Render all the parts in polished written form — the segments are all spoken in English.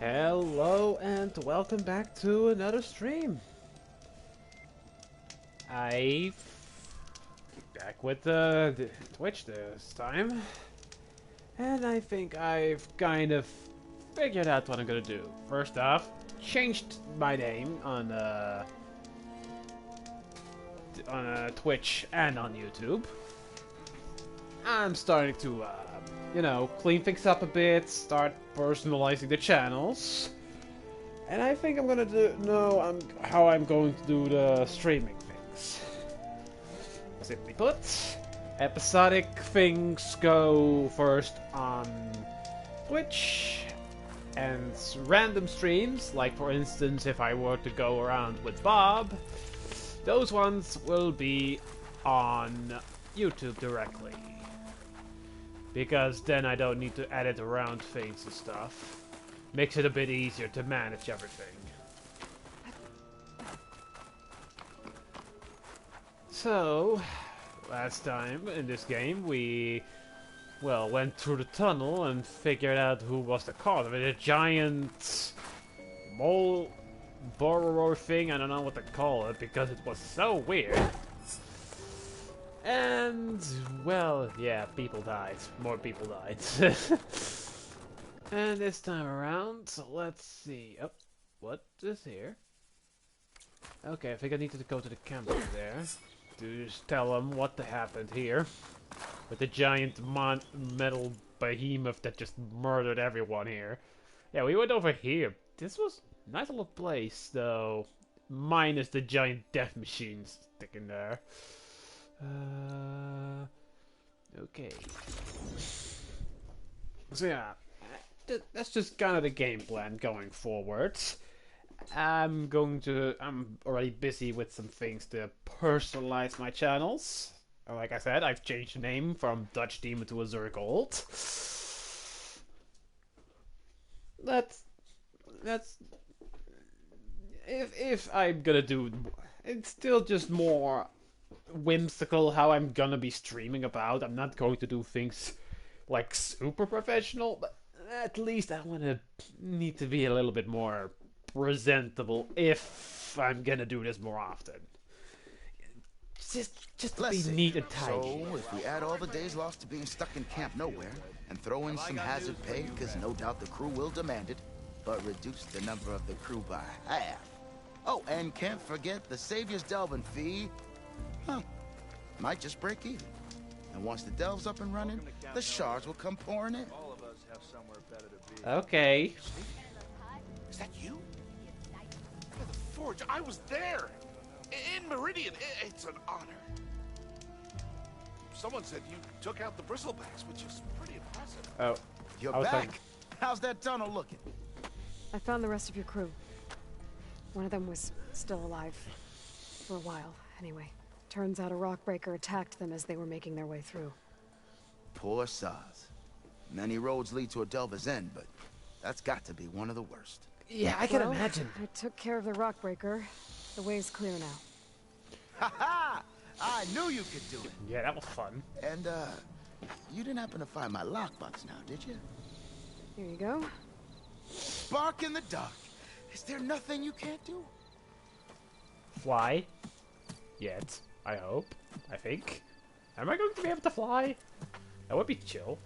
Hello and welcome back to another stream. I'm back with the Twitch this time, and I think I've kind of figured out what I'm gonna do. First off, changed my name on Twitch and on YouTube. I'm starting to clean things up a bit, start personalizing the channels. And I think I'm gonna know how I'm going to do the streaming things. Simply put, episodic things go first on Twitch, and random streams, like for instance if I were to go around with Bob, those ones will be on YouTube directly. Because then I don't need to edit around things and stuff. Makes it a bit easier to manage everything. So, last time in this game we, went through the tunnel and figured out who was the cause of it. A giant mole borrower thing, I don't know what to call it because it was so weird. And, well, yeah, people died. More people died. And this time around, let's see. Oh, what is here? Okay, I think I need to go to the camera there to just tell them what happened here. With the giant metal behemoth that just murdered everyone here. Yeah, we went over here. This was a nice little place, though. Minus the giant death machines sticking there. Okay. So yeah, that's just kind of the game plan going forward. I'm already busy with some things to personalize my channels. Like I said, I've changed the name from Dutch Demon to Azure Gold. That's if I'm gonna do, it's still just more whimsical how I'm gonna be streaming about. I'm not going to do things like super professional, but at least I need to be a little bit more presentable if I'm gonna do this more often. Just to be neat and tidy. So, if we add all the days lost to being stuck in Camp Nowhere, and throw in some hazard pay, because no doubt the crew will demand it, but reduce the number of the crew by half. Oh, and can't forget the Savior's Delving fee. Might just break even. And once the delve's up and running, the shards will come pouring in. All of us have somewhere better to be. Okay. Is that you? Yeah, the Forge. I was there. In Meridian. It's an honor. Someone said you took out the bristlebacks, which is pretty impressive. Oh. You're I was back. thinking- How's that tunnel looking? I found the rest of your crew. One of them was still alive. For a while, anyway. Turns out a rockbreaker attacked them as they were making their way through. Poor Saz. Many roads lead to a Delver's End, but that's got to be one of the worst. Yeah, I can imagine. I took care of the rockbreaker. The way's clear now. Ha ha! I knew you could do it. Yeah, that was fun. And, you didn't happen to find my lockbox now, did you? Here you go. Spark in the dark. Is there nothing you can't do? Fly? Yet, I hope. I think. Am I going to be able to fly? That would be chill.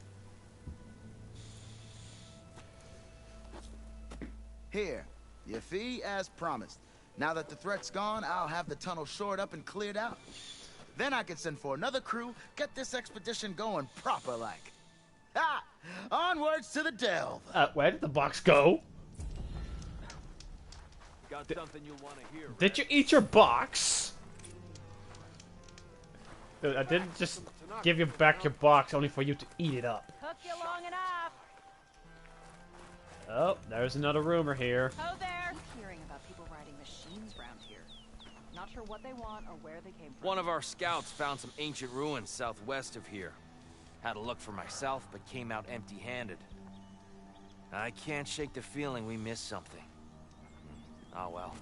Here, your fee as promised. Now that the threat's gone, I'll have the tunnel shored up and cleared out. Then I can send for another crew, get this expedition going proper like. Ha! Onwards to the delve. Where did the box go? Got something you'll want to hear. Did you eat your box? I didn't just give you back your box only for you to eat it up. Took you long enough. Oh, there's another rumor here. Oh, there. Keep hearing about people riding machines around here. Not sure what they want or where they came from. One of our scouts found some ancient ruins southwest of here. Had a look for myself, but came out empty-handed. I can't shake the feeling we missed something. Oh well.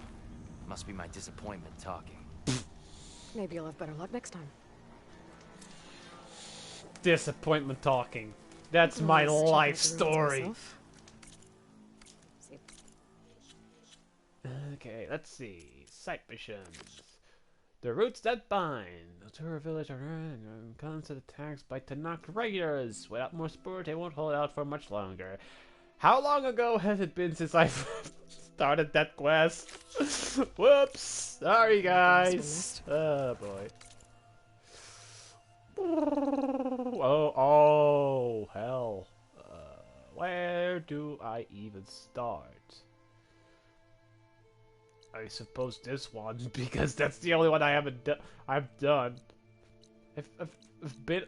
Must be my disappointment talking. Maybe you'll have better luck next time. Disappointment talking. That's my Let's check out life the ruins story. myself. See, Okay, let's see. Side missions. The roots that bind. The Tura village are constant attacks by Tanakh raiders. Without more support, they won't hold out for much longer. How long ago has it been since I've started that quest? Whoops! Sorry, guys. Oh boy. Oh, hell. Where do I even start? I suppose this one, because that's the only one I haven't I've done.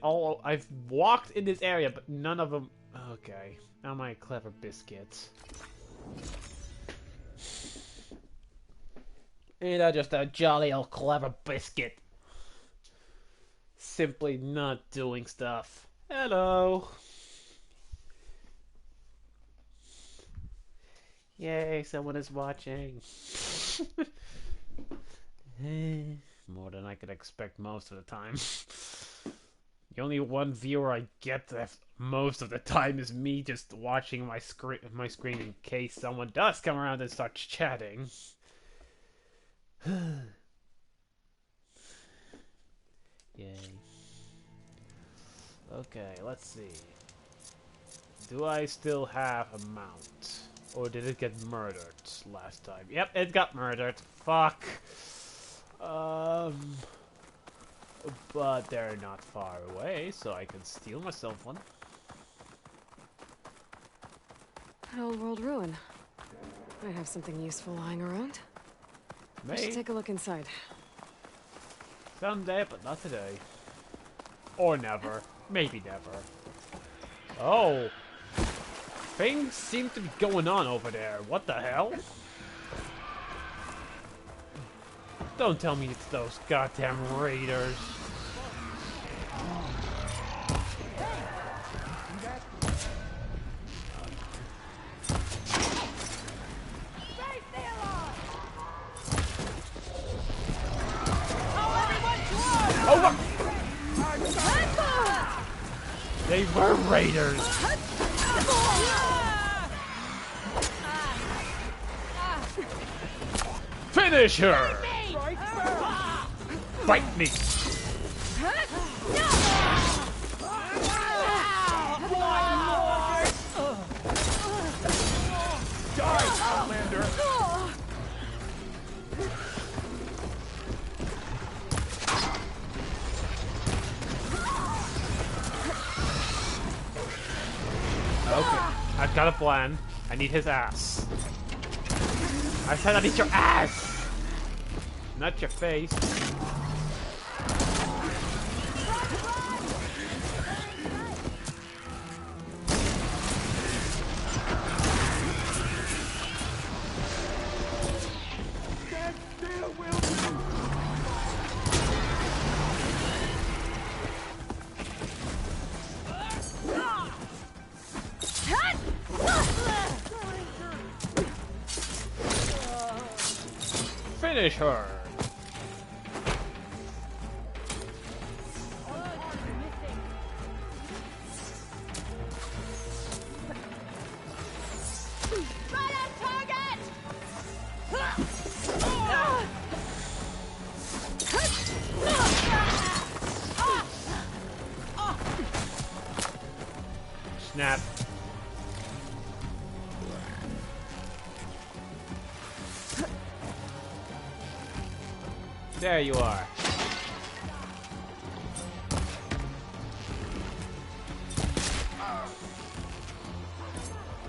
I've walked in this area, but none of them. Okay, now my clever biscuits. Ain't that just a jolly old clever biscuit? Simply not doing stuff. Hello. Yay, someone is watching. More than I could expect most of the time. The only one viewer I get most of the time is me just watching my screen in case someone does come around and start chatting. Yay. Okay, let's see. Do I still have a mount? Or did it get murdered last time? Yep, it got murdered. Fuck. But they're not far away, so I can steal myself one. An old world ruin. Might have something useful lying around. Maybe. Let's take a look inside. Someday, but not today. Or never. Maybe never. Oh. Things seem to be going on over there. What the hell? Don't tell me it's those goddamn raiders. Oh, they were raiders. Finish her! Fight me! Die, Outlander! Okay, I've got a plan. I need his ass. I said I need your ass! Not your face. Finish her! Snap. There you are.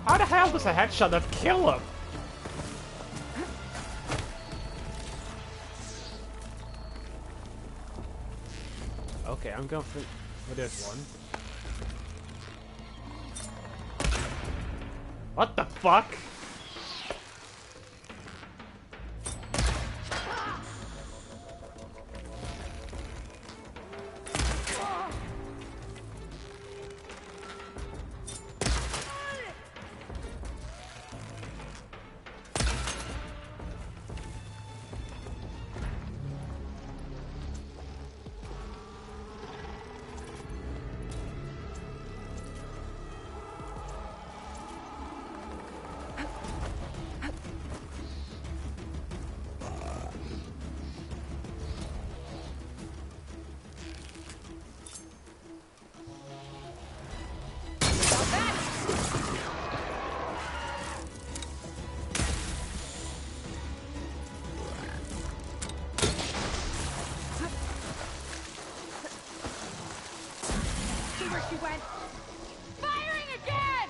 How the hell does a headshot not kill him? Okay, I'm going for this one. What the fuck? she went. Firing again!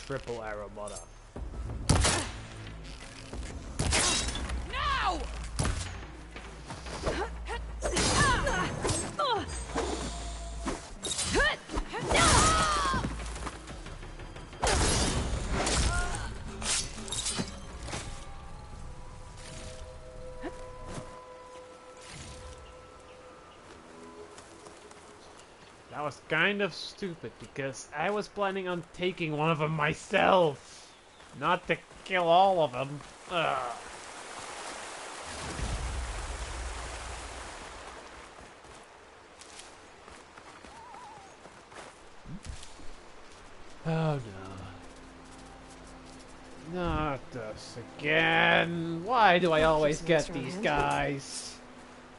Triple arrow, mother. No! That was kind of stupid because I was planning on taking one of them myself, not to kill all of them. Ugh. Oh no. Not this again. Why do I always get these guys?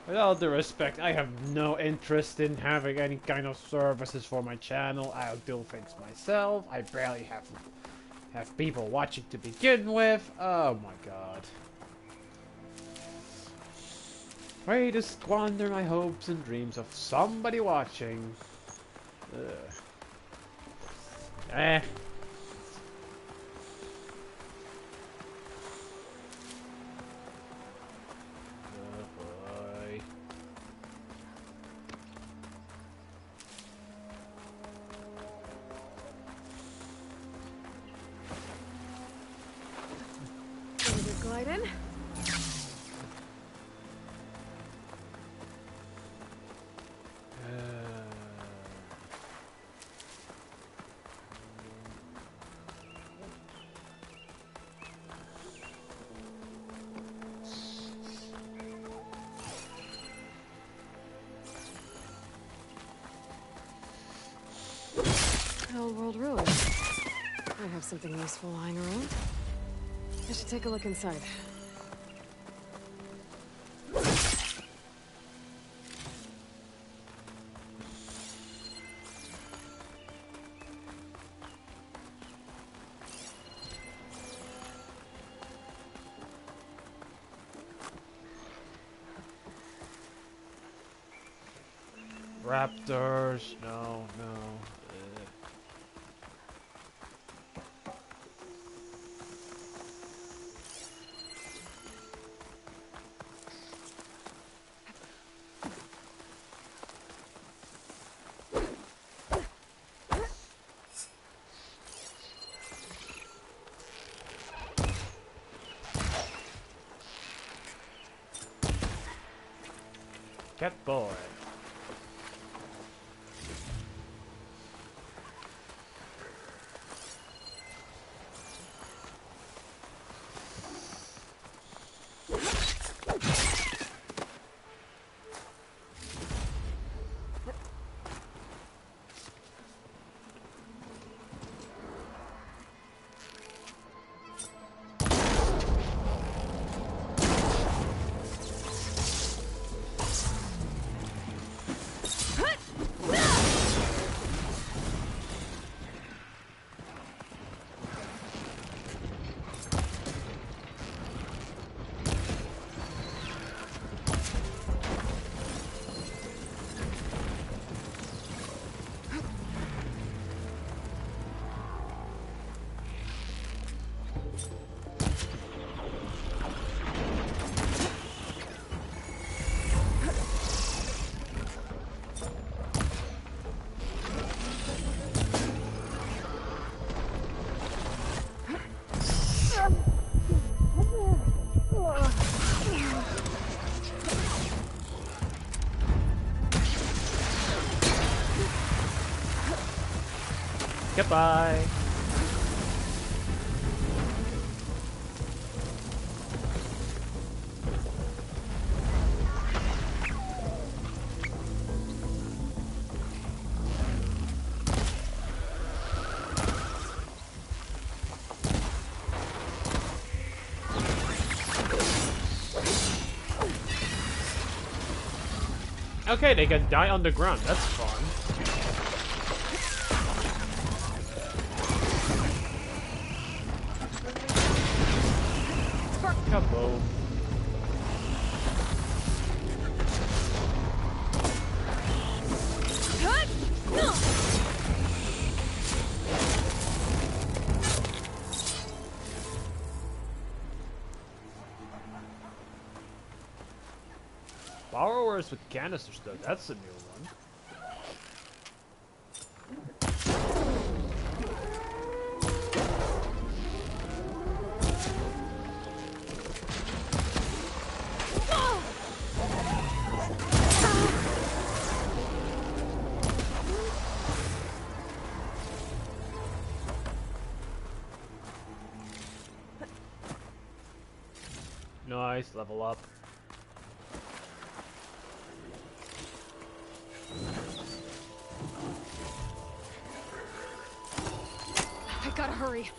With all due respect, I have no interest in having any kind of services for my channel. I'll do things myself. I barely have people watching to begin with. Oh my god. Way to squander my hopes and dreams of somebody watching. Ugh. Eh. Glide in. Old world ruin. I have something useful lying around. I should take a look inside. Raptors, no. Cat boy. Goodbye. Okay, they can die on the ground. That's fun. Borrowers with canisters, though. That's a new one. Nice, level up. I gotta hurry.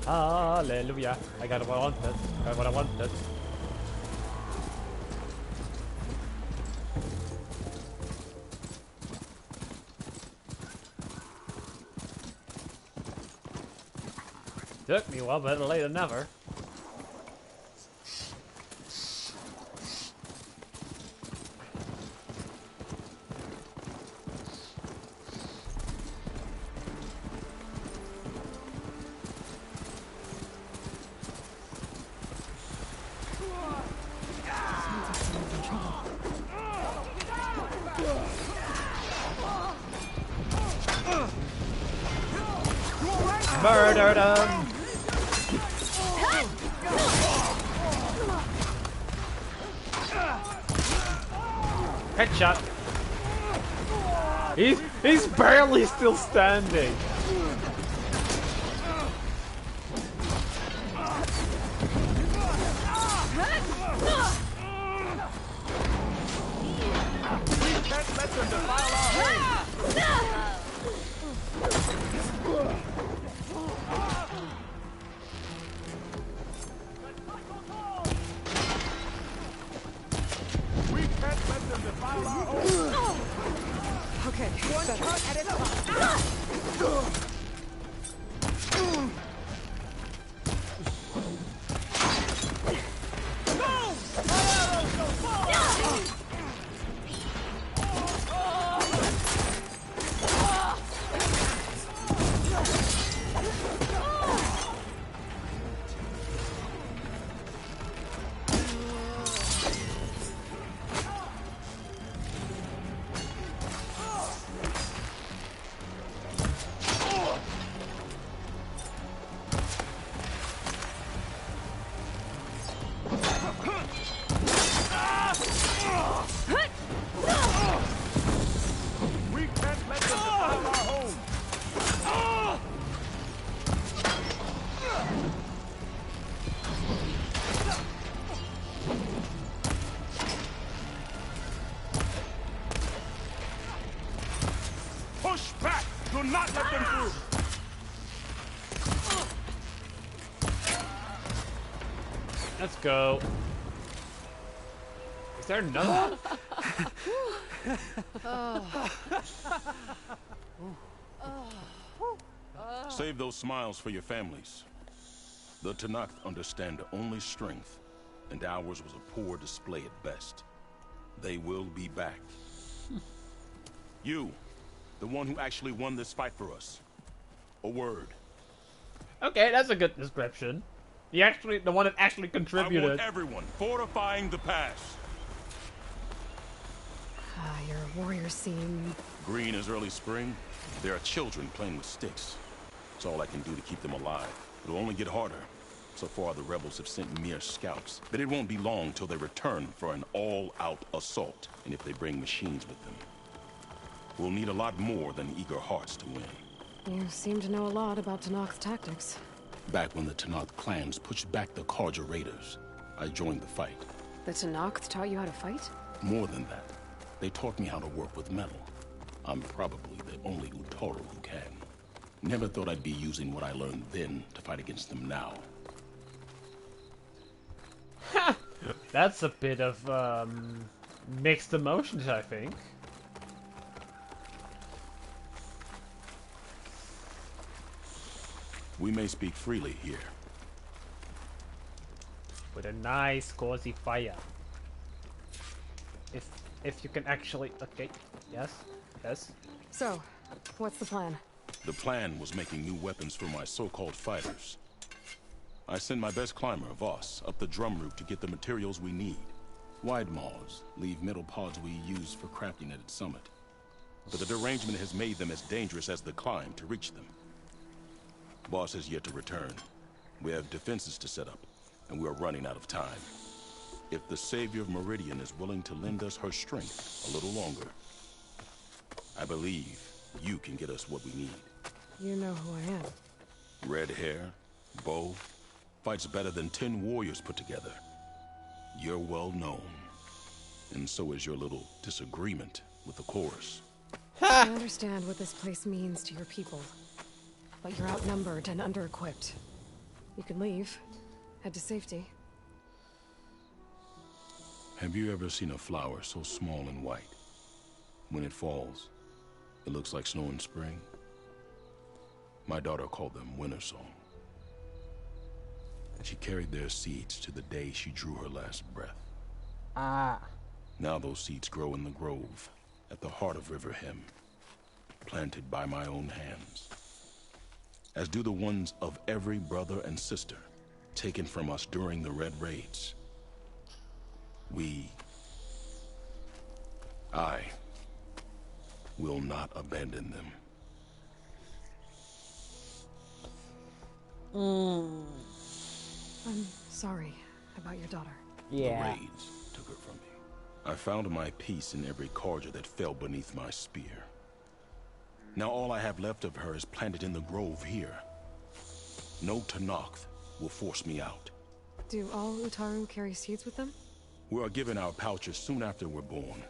Hallelujah. I got what I wanted. Got what I wanted. Took me well, better late than never. Murdered him! Headshot! He's barely still standing! Okay, better. Push back! Do not let them through! Let's go. Is there another one? Save those smiles for your families. The Tenakth understand only strength, and ours was a poor display at best. They will be back. You, the one who actually won this fight for us. A word. Okay, that's a good description. The one that actually I contributed. want everyone fortifying the pass. Ah, your warriors seem... Green as early spring. There are children playing with sticks. It's all I can do to keep them alive. It'll only get harder. So far, the rebels have sent mere scouts. But it won't be long till they return for an all-out assault. And if they bring machines with them, we'll need a lot more than eager hearts to win. You seem to know a lot about Tenakth tactics. Back when the Tenakth clans pushed back the Carja raiders, I joined the fight. The Tenakth taught you how to fight? More than that, they taught me how to work with metal. I'm probably the only Utoro who can. Never thought I'd be using what I learned then to fight against them now. That's a bit of mixed emotions, I think. We may speak freely here. With a nice cozy fire. If you can actually... Okay, yes, yes. So, what's the plan? The plan was making new weapons for my so-called fighters. I send my best climber, Voss, up the drum route to get the materials we need. Wide maws leave metal pods we use for crafting at its summit. But the derangement has made them as dangerous as the climb to reach them. Boss has yet to return. We have defenses to set up, and we are running out of time. If the Savior of Meridian is willing to lend us her strength a little longer, I believe you can get us what we need. You know who I am. Red hair, bow, fights better than 10 warriors put together. You're well known. And so is your little disagreement with the chorus. I understand what this place means to your people. But you're outnumbered and under-equipped. You can leave. Head to safety. Have you ever seen a flower so small and white? When it falls, it looks like snow in spring. My daughter called them winter song. She carried their seeds to the day she drew her last breath. Now those seeds grow in the grove at the heart of River Hem, planted by my own hands. As do the ones of every brother and sister taken from us during the Red Raids. I will not abandon them. I'm sorry about your daughter. The raids took her from me. I found my peace in every Carja that fell beneath my spear. Now all I have left of her is planted in the grove here. No Tenakth will force me out. Do all Utaru carry seeds with them? We are given our pouches soon after we're born.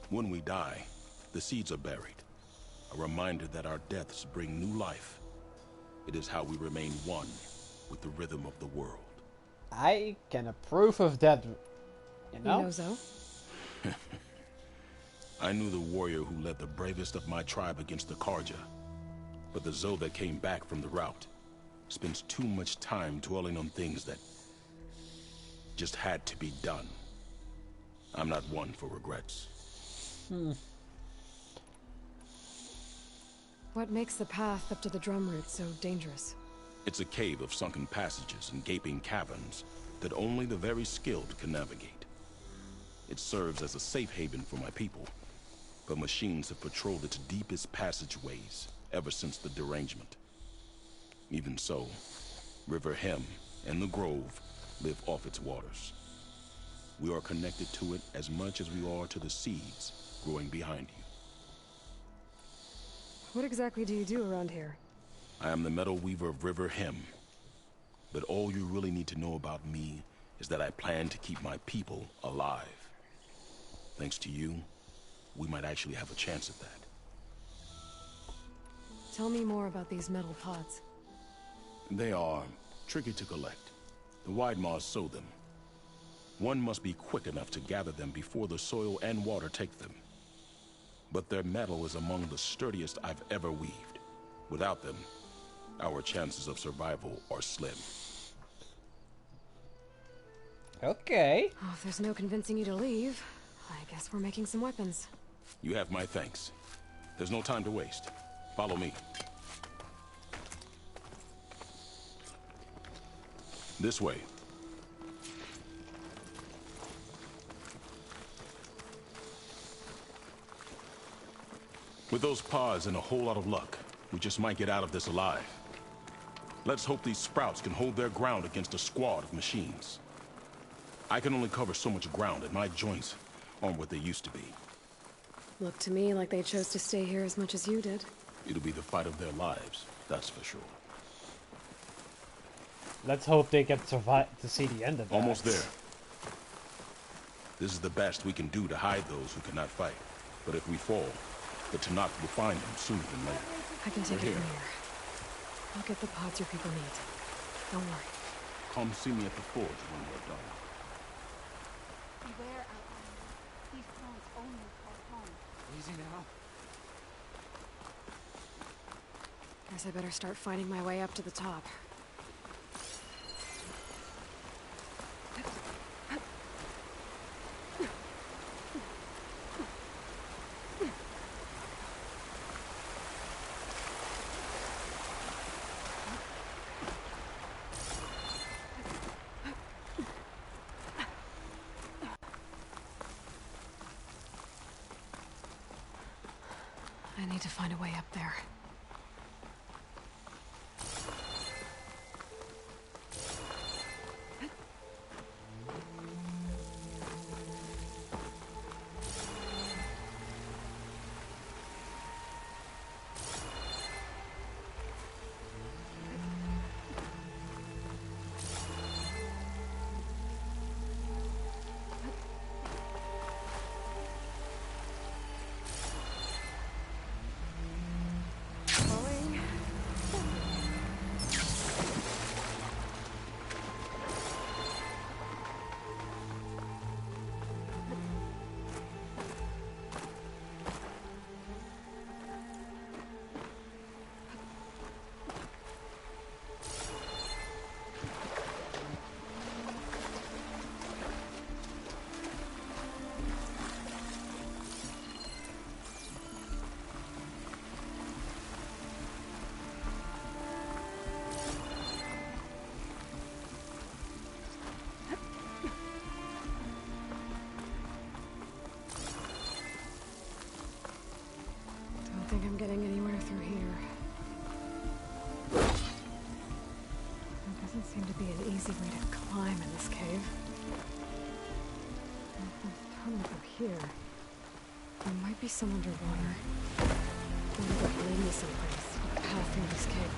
When we die, the seeds are buried. A reminder that our deaths bring new life. It is how we remain one with the rhythm of the world. I can approve of that, you know? You know Zo? I knew the warrior who led the bravest of my tribe against the Carja. But the Zo that came back from the rout spends too much time dwelling on things that just had to be done. I'm not one for regrets. What makes the path up to the drum route so dangerous? It's a cave of sunken passages and gaping caverns that only the very skilled can navigate. It serves as a safe haven for my people, but machines have patrolled its deepest passageways ever since the derangement. Even so, River Hem and the Grove live off its waters. We are connected to it as much as we are to the seeds growing behind you. What exactly do you do around here? I am the Metal Weaver of River Hem. But all you really need to know about me is that I plan to keep my people alive. Thanks to you, we might actually have a chance at that. Tell me more about these metal pods. They are tricky to collect. The Wide Maws sow them. One must be quick enough to gather them before the soil and water take them. But their metal is among the sturdiest I've ever weaved. Without them, our chances of survival are slim. Okay. Oh, if there's no convincing you to leave, I guess we're making some weapons. You have my thanks. There's no time to waste. Follow me. This way. With those pods and a whole lot of luck, we just might get out of this alive. Let's hope these sprouts can hold their ground against a squad of machines. I can only cover so much ground, and my joints aren't what they used to be. Looked to me like they chose to stay here as much as you did. It'll be the fight of their lives, that's for sure. Let's hope they can survive to see the end of that. Almost there. This is the best we can do to hide those who cannot fight. But if we fall, the Tenakth will find them sooner than later. I can take We're it from here. here. I'll get the pods your people need. Don't worry. Come see me at the forge when we're done. Beware, Outlander. These stones only call home. Easy now. Guess I better start finding my way up to the top. to find a way up there. Don't think I'm getting anywhere through here. There doesn't seem to be an easy way to climb in this cave. There's a tunnel through here. There might be some underwater. Maybe that will lead me someplace. A path through this cave.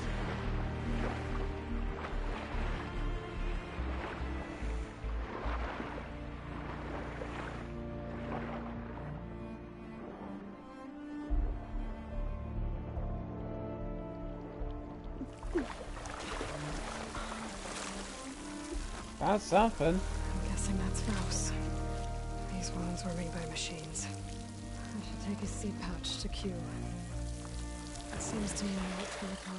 Found something. I'm guessing that's Faust. These wounds were made by machines. I should take his seed pouch to Q. It seems to me I look for the car.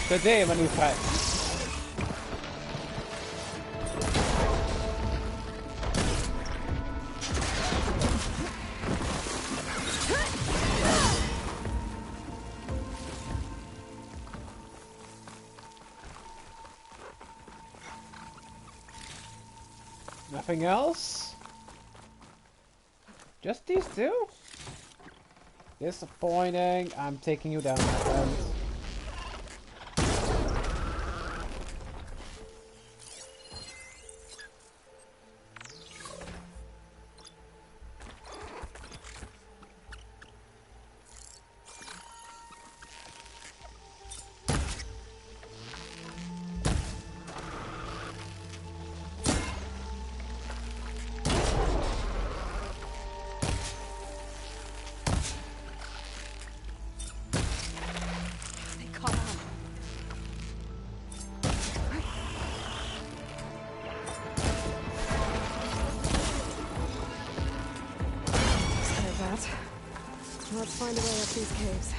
Today when we fight. Nothing else? Just these two? Disappointing. I'm taking you down, my friend. Let's find a way up these caves.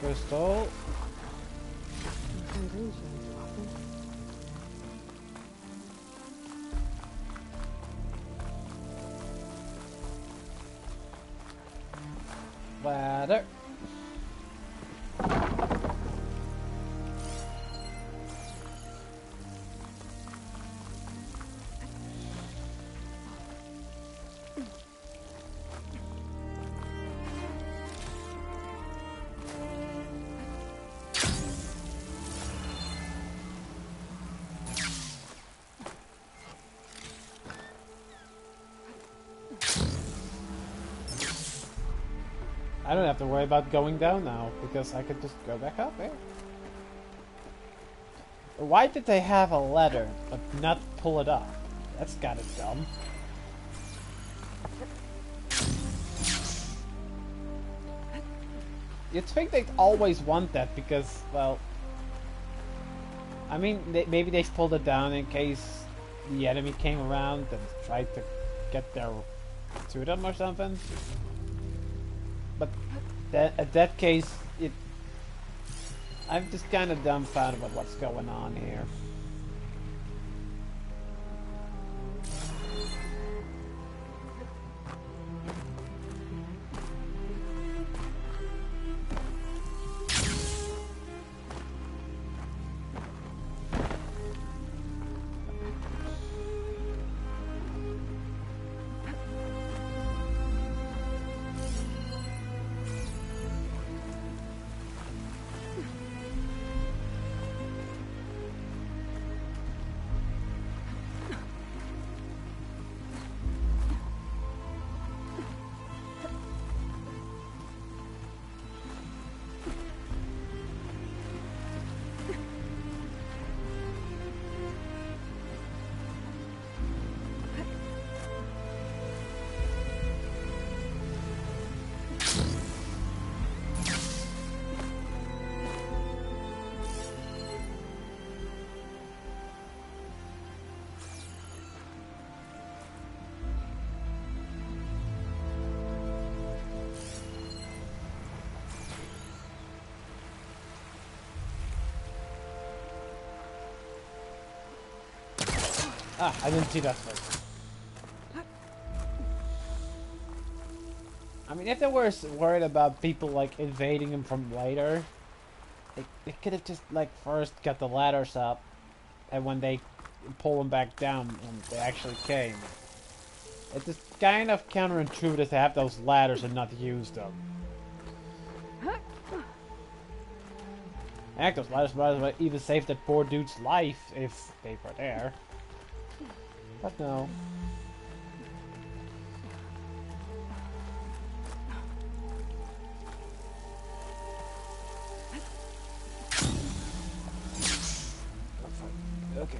Crystal. Ladder. I don't have to worry about going down now, because I could just go back up there. Why did they have a ladder, but not pull it up? That's kinda dumb. You'd think they'd always want that, because, well... I mean, maybe they pulled it down in case the enemy came around and tried to get their to them or something. But at that case, I'm just kind of dumbfounded with what's going on here. Ah, I didn't see that first. I mean, if they were worried about people, like, invading them from later, they could have just, like, first got the ladders up, and when they pull them back down, when they actually came. It's just kind of counterintuitive to have those ladders and not use them. Heck, those ladders might even save that poor dude's life if they were there. But no. Okay.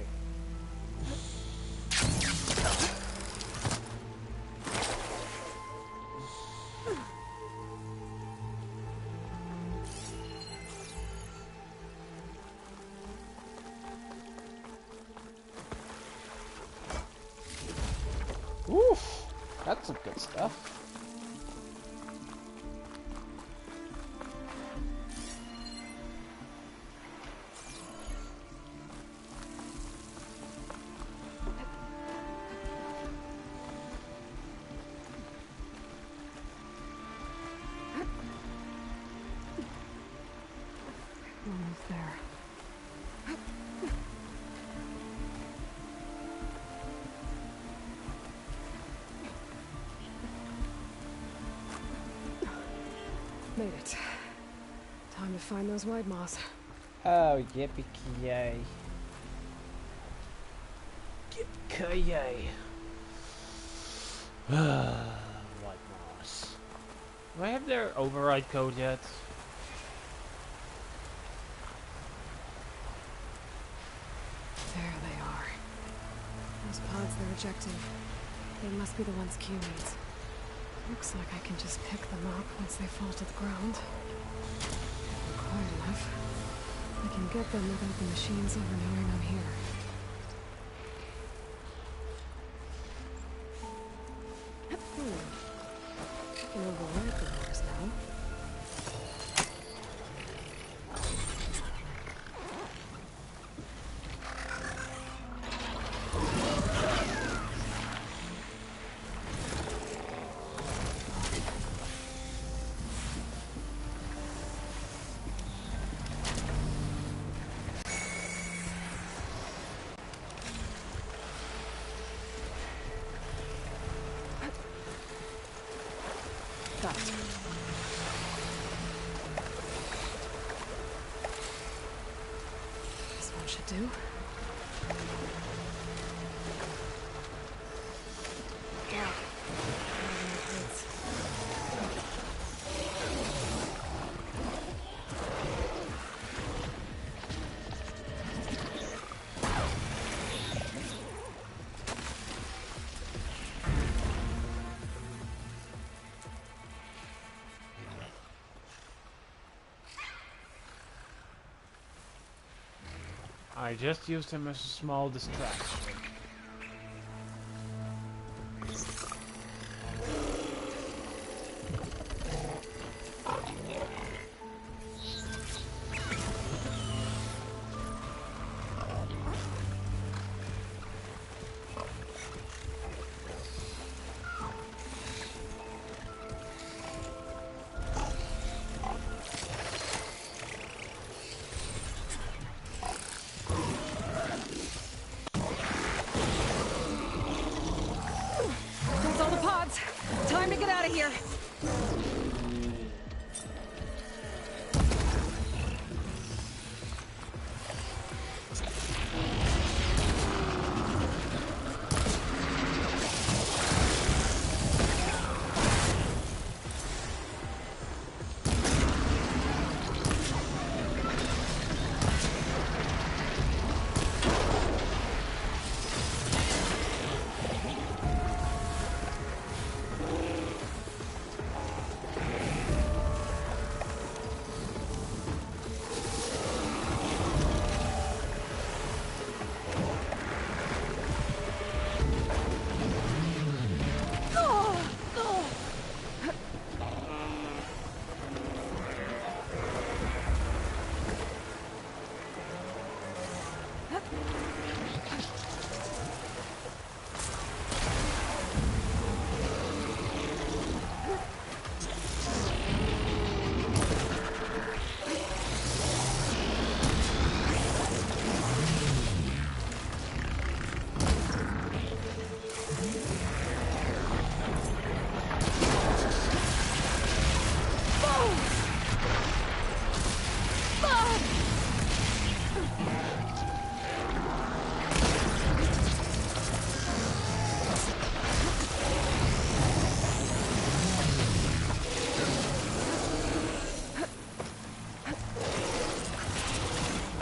Oof, that's some good stuff. Almost there. Made it. Time to find those white moths. Oh, yippee-ki-yay. Yippee-ki-yay. White moss. Do I have their override code yet? There they are. Those pods they're ejecting. They must be the ones Q needs. Looks like I can just pick them up once they fall to the ground. Quiet enough. I can get them without the machines ever knowing I'm here. I can override the doors now. Got it. This one should do. Yeah. I just used him as a small distraction. That's all the pods. Time to get out of here.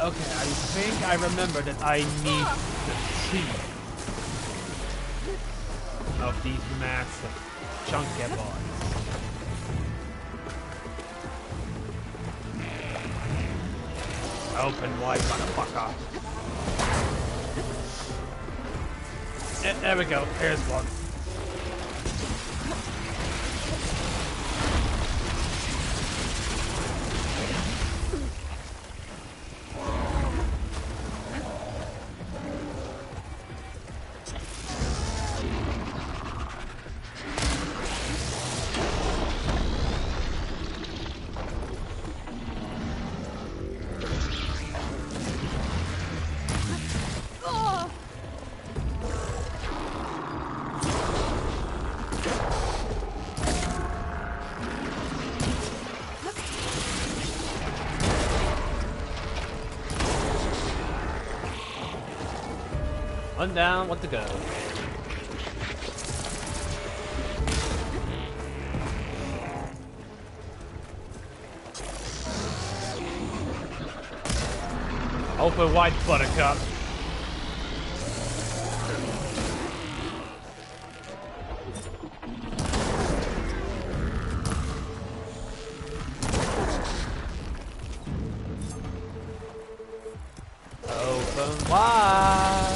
Okay, I think I remember that I need the teeth of these massive chunky boys. Open wide, motherfucker. There we go, here's one. One down, one to go. Open wide, buttercup. Open wide.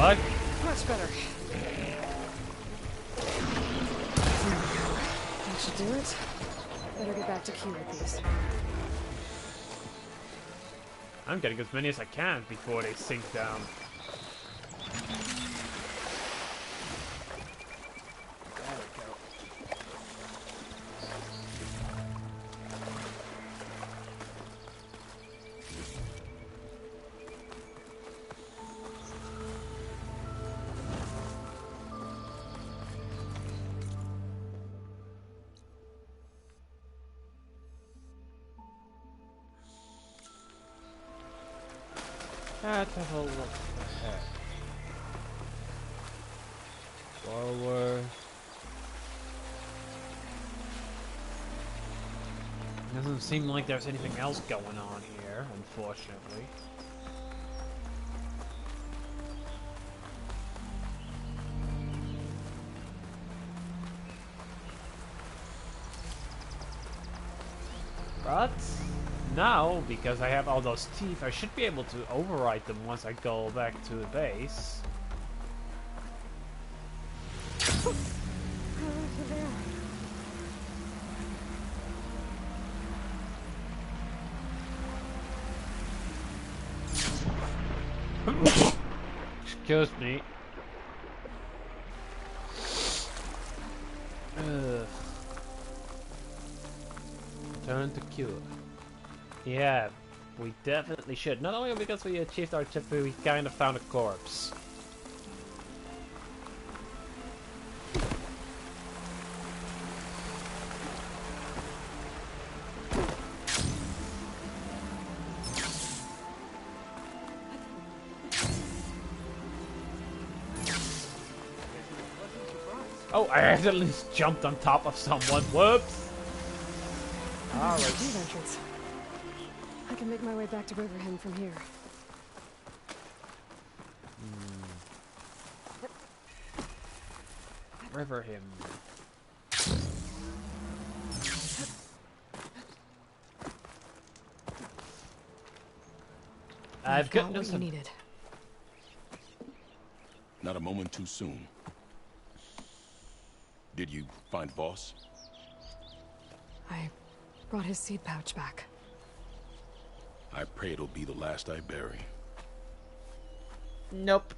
What? Much better. That should do it. Better get back to Q with these. I'm getting as many as I can before they sink down. There we go. Let's have a look ahead. Forward. Doesn't seem like there's anything else going on here, unfortunately. But now, because I have all those teeth, I should be able to override them once I go back to the base. Excuse me. Turn to cure. Yeah, we definitely should. Not only because we achieved our tip, but we kind of found a corpse. Oh, I accidentally jumped on top of someone. Whoops! Alright. Entrance. I can make my way back to Riverhand from here. Riverhand. I've got what you needed. Not a moment too soon. Did you find Voss? I brought his seed pouch back. I pray it'll be the last I bury. Nope.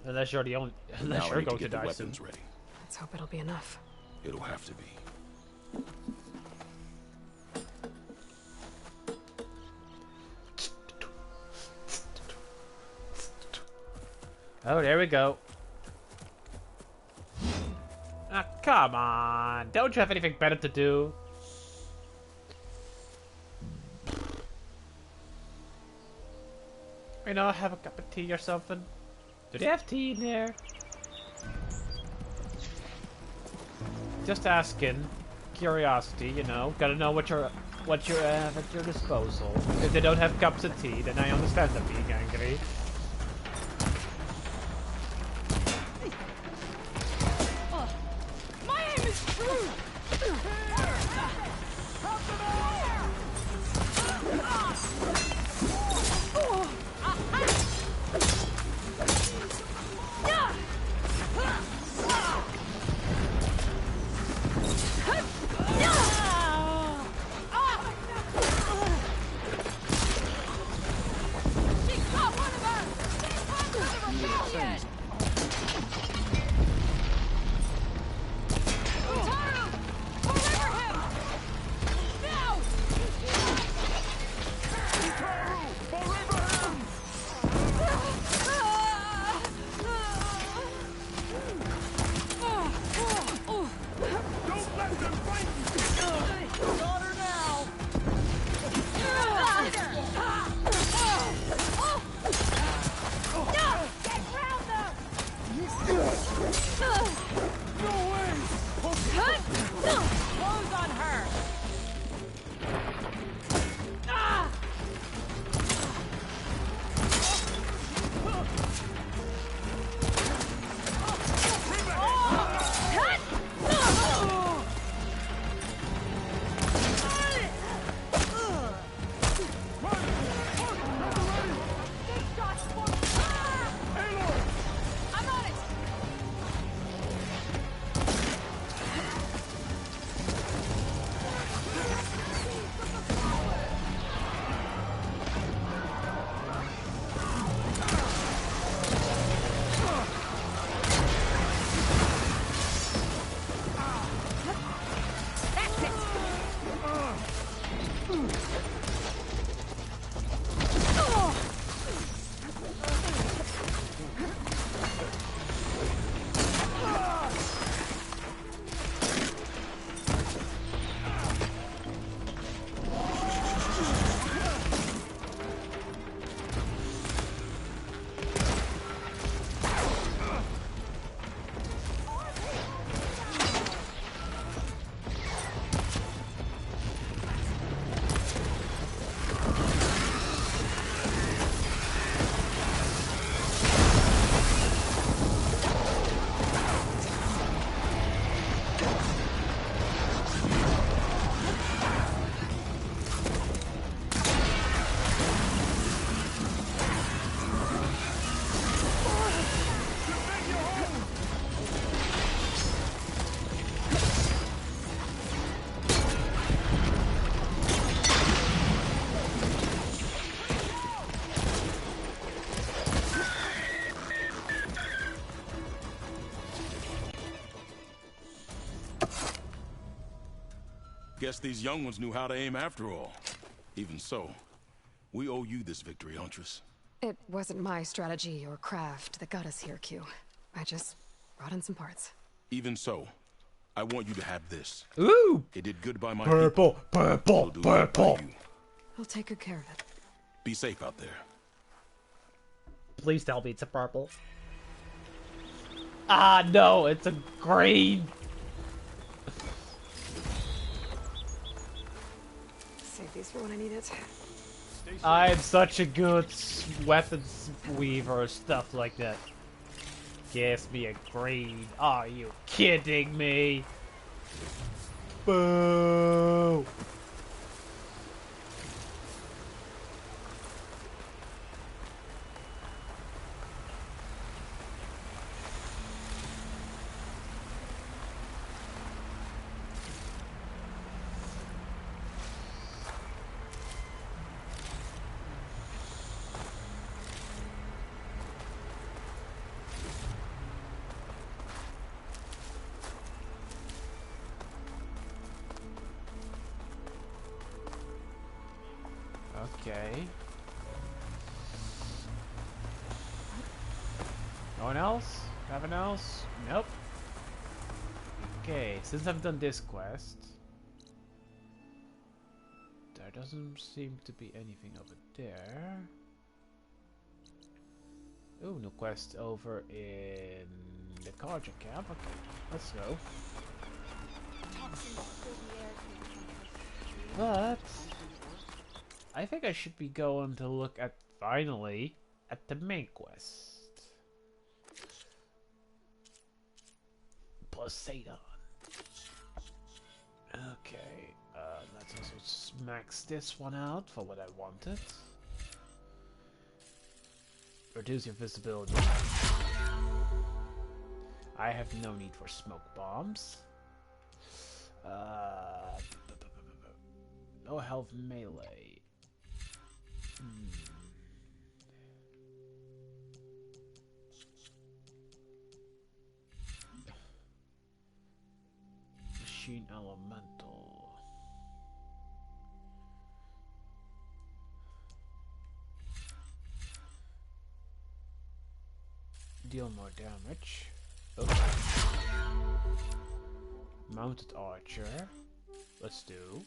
Unless you're the only. Unless Now I you're need to going to get the die soon. weapons ready. Let's hope it'll be enough. It'll have to be. Oh, there we go. Ah, come on. Don't you have anything better to do? You know, have a cup of tea or something. Do they have tea in there? Just asking. Curiosity, you know. Gotta know what you have at your disposal. If they don't have cups of tea, then I understand them being angry. My aim is true! She caught one of us! Guess these young ones knew how to aim after all. Even so, we owe you this victory, Huntress. It wasn't my strategy or craft that got us here, Q. I just brought in some parts. Even so, I want you to have this. Ooh! It did good by my Purple, people. purple, It'll do good by purple. you. I'll take good care of it. Be safe out there. Please tell me it's a purple. Ah, no, it's a green. Save these for when I need it. I'm such a good weapons weaver, stuff like that. Give me a green. Are you kidding me? Boo! Okay. No one else? Nothing else? Nope. Okay, since I've done this quest, there doesn't seem to be anything over there. Oh, no quest over in the Carja camp. Okay, let's go. But I think I should be going to look at, finally, at the main quest. Poseidon. Okay, let's also max this one out for what I wanted. Reduce your visibility. I have no need for smoke bombs. No health melee. Machine elemental. Deal more damage. Okay. Mounted archer. Let's do.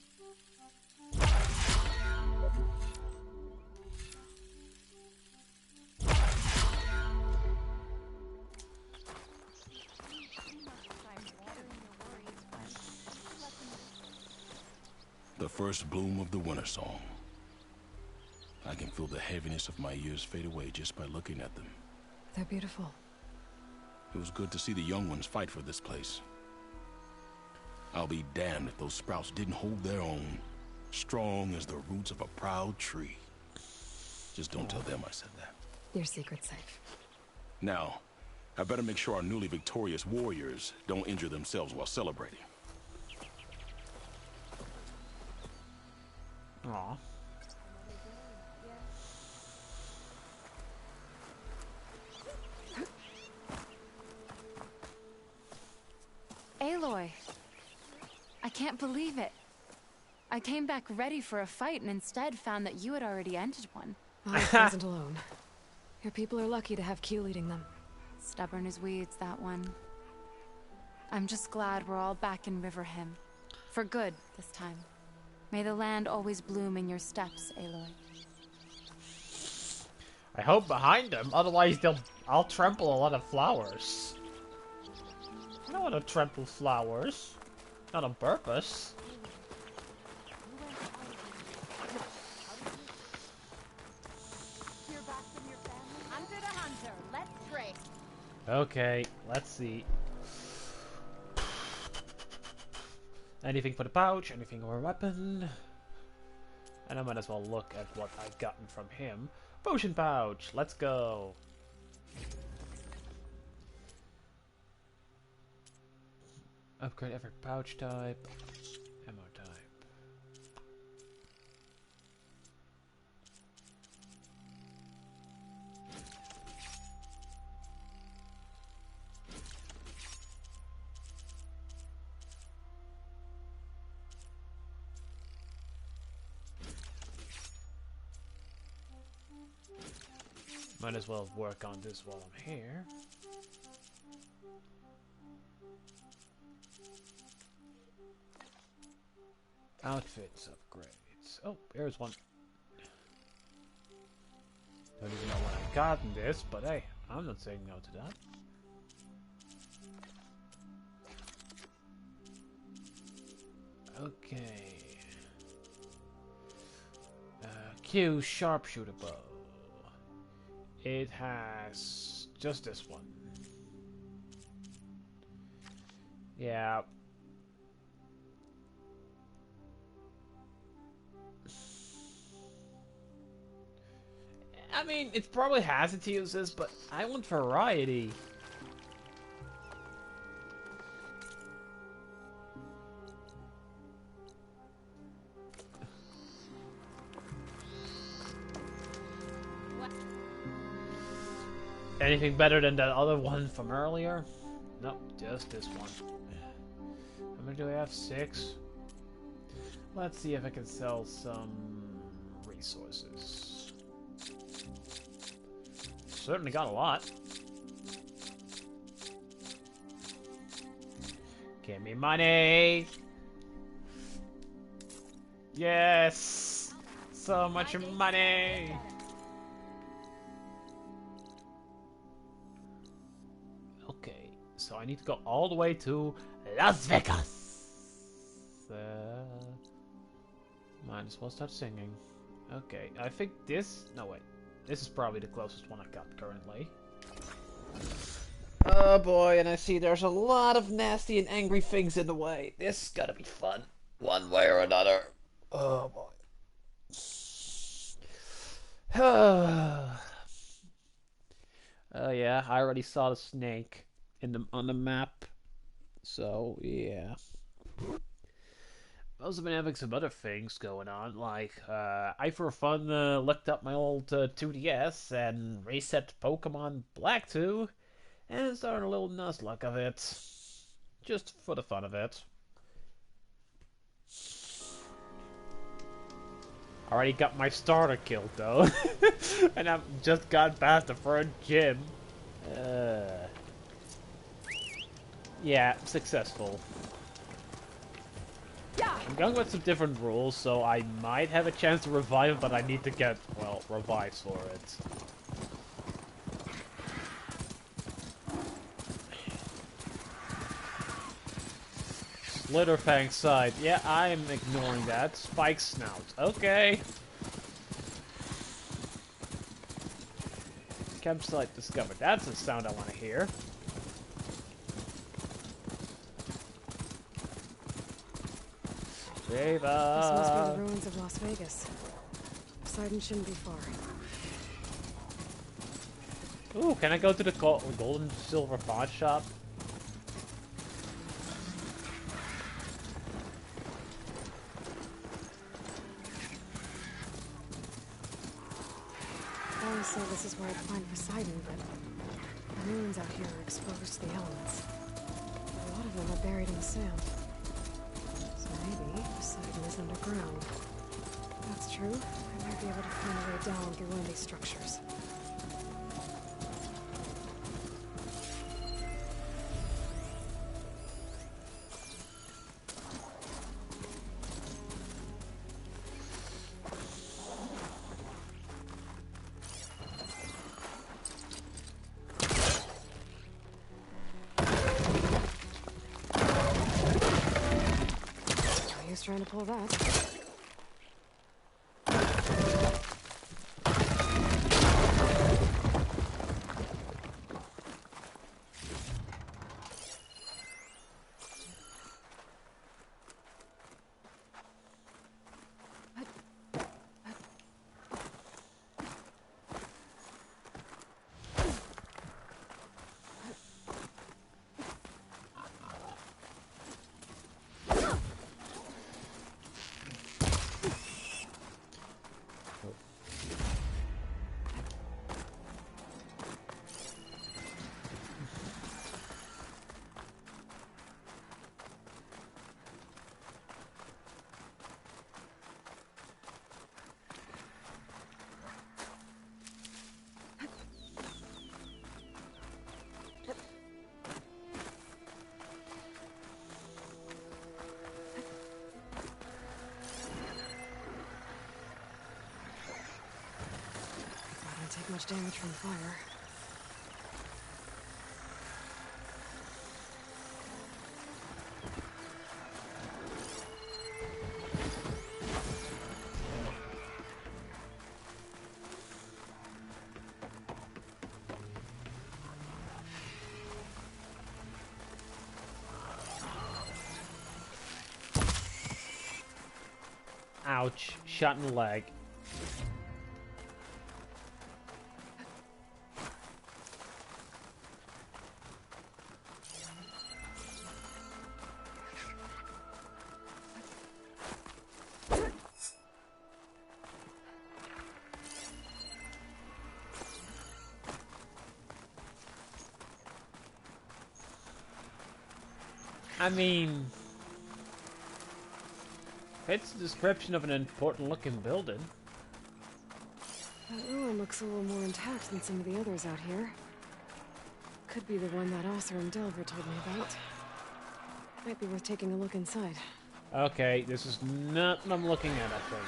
The first bloom of the winter song. I can feel the heaviness of my years fade away just by looking at them. They're beautiful. It was good to see the young ones fight for this place. I'll be damned if those sprouts didn't hold their own, strong as the roots of a proud tree. Just don't tell them I said that. Your secret's safe. Now, I better make sure our newly victorious warriors don't injure themselves while celebrating. Aw. Aloy, I can't believe it. I came back ready for a fight and instead found that you had already ended one. I wasn't alone. Your people are lucky to have Q leading them. Stubborn as weeds, that one. I'm just glad we're all back in Riverhymn. For good, this time. May the land always bloom in your steps, Aloy. I hope behind them, otherwise I'll trample a lot of flowers. I don't want to trample flowers. Not on purpose. Hunter to hunter, let's race. Okay, let's see. Anything for the pouch, anything for a weapon. And I might as well look at what I've gotten from him. Potion pouch, let's go. Upgrade every pouch type. Ammo type. Might as well work on this while I'm here. Outfits upgrades. Oh, here's one. Don't even know what I got in this, but hey, I'm not saying no to that. Okay. Q sharpshooter bow. It has just this one. Yeah. I mean, it probably has its uses, but I want variety. Anything better than that other one from earlier? Nope, just this one. How many do I have? 6? Let's see if I can sell some resources. Certainly got a lot. Give me money! Yes! So much money! Okay, so I need to go all the way to Las Vegas! Might as well start singing. Okay, I think this... No, wait. This is probably the closest one I got currently. Oh boy, and I see there's a lot of nasty and angry things in the way. This is gonna be fun, one way or another. Oh boy. Oh yeah, I already saw the snake on the map. So yeah. I've also been having some other things going on, like, I for fun looked up my old 2DS and reset Pokemon Black 2, and started a little Nuzlocke of it. Just for the fun of it. Already got my starter killed, though. And I've just got past the third gym. Yeah, successful. I'm going with some different rules, so I might have a chance to revive, but I need to get, well, revives for it. Slitherfang side. Yeah, I'm ignoring that. Spike snout. Okay. Campsite discovered. That's a sound I want to hear. This must be the ruins of Las Vegas. Poseidon shouldn't be far. Ooh, can I go to the golden silver pot shop? I always say this is where I'd find Poseidon, but the ruins out here are exposed to the elements. A lot of them are buried in the sand. So maybe Poseidon is underground. If that's true, I might be able to find a way down through one of these structures. Trying to pull that. much damage from fire. Ouch. Shot in the leg. I mean, it's the description of an important-looking building. That ruin looks a little more intact than some of the others out here. Could be the one that Arthur and Delver told me about. Might be worth taking a look inside. Okay, this is not what I'm looking at, I think.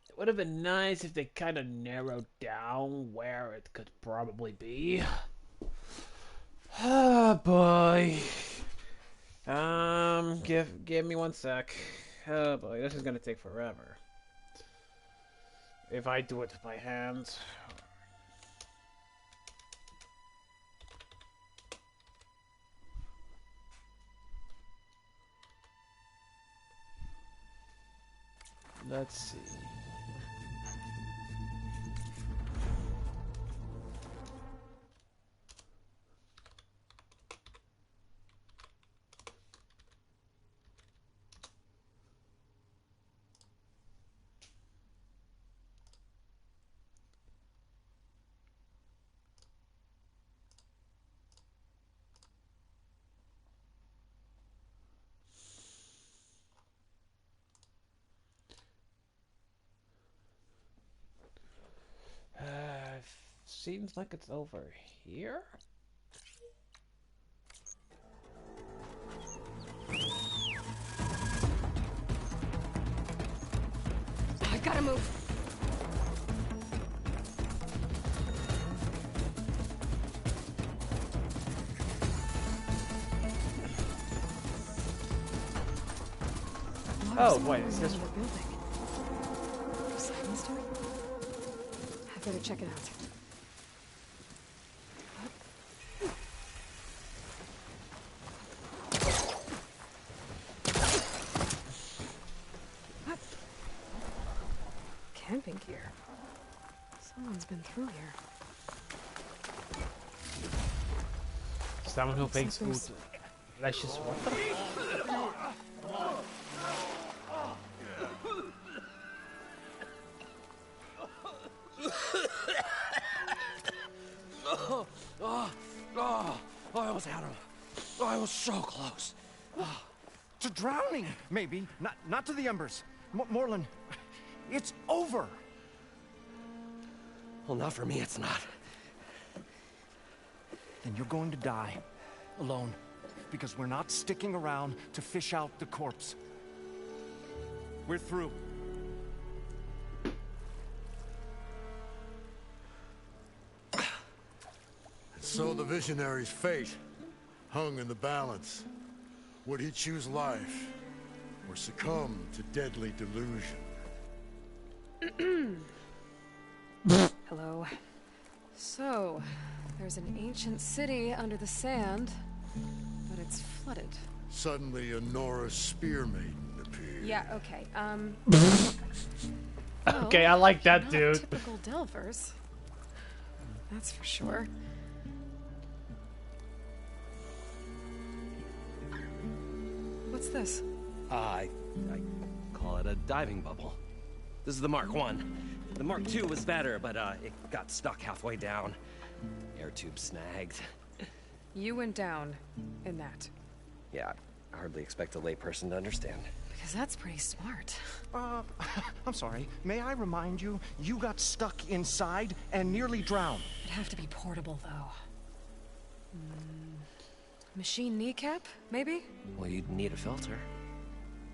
It would have been nice if they kind of narrowed down where it could probably be. Oh boy. Give me 1 sec. Oh boy, this is gonna take forever. If I do it with my hands. Let's see. Seems like it's over here. I gotta move. Oh, wait, is this one? I better check it out. Camping gear. Someone's been through here. Someone who makes food. Let's just what the I almost had him. I was so close. To drowning, maybe. Not to the embers. Morlun, it's over. Well, not for me, it's not. Then you're going to die. Alone. Because we're not sticking around to fish out the corpse. We're through. So the visionary's fate hung in the balance. Would he choose life, or succumb to deadly delusion? Hello. So, there's an ancient city under the sand, but it's flooded. Suddenly, a Nora spear maiden appeared. Yeah, okay, Okay, I like that, not dude. typical Delvers. That's for sure. What's this? I call it a diving bubble. This is the Mark 1. The Mark 2 was better, but it got stuck halfway down. Air tube snagged. You went down in that. Yeah, I hardly expect a layperson to understand. Because that's pretty smart. I'm sorry. May I remind you, you got stuck inside and nearly drowned. It'd have to be portable, though. Machine kneecap, maybe? Well, you'd need a filter.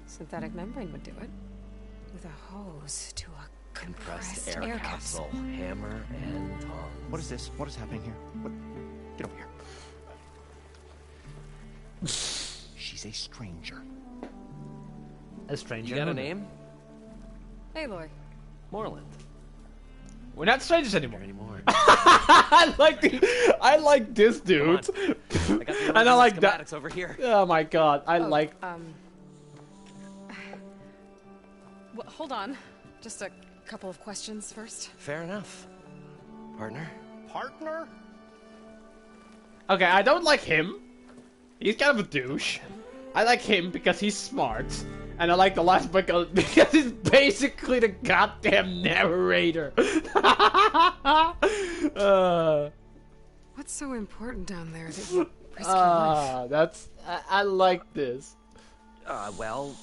Synthetic membrane would do it. With a hose to a compressed Air capsule, hammer, and tongs. What is this? What is happening here? What? Get over here. She's a stranger. A stranger. You got a name? Aloy. Moreland. We're not strangers anymore. I like this dude. I got the And I like that. schematics over here. Oh my god, I like. Well, hold on. Just a couple of questions first. Fair enough. Partner? Partner? Okay, I don't like him. He's kind of a douche. I like him because he's smart. And I like the last book because he's basically the goddamn narrator. What's so important down there that you risk your life? That's... I like this. Well...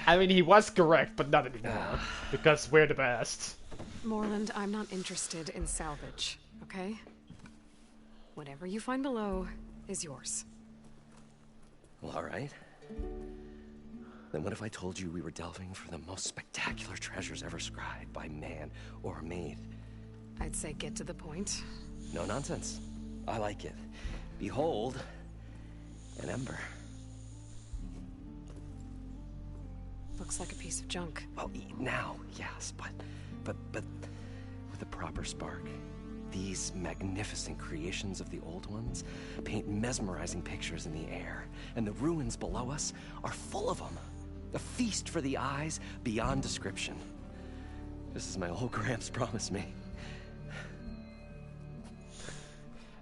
I mean, he was correct, but not anymore. Because we're the best. Moreland, I'm not interested in salvage, okay? Whatever you find below is yours. Well, all right. Then what if I told you we were delving for the most spectacular treasures ever scribed by man or maid? I'd say get to the point. No nonsense. I like it. Behold, an ember. Looks like a piece of junk. Well, now, yes, but with a proper spark. These magnificent creations of the old ones paint mesmerizing pictures in the air, and the ruins below us are full of them. A feast for the eyes beyond description. Just as my old Gramps promised me.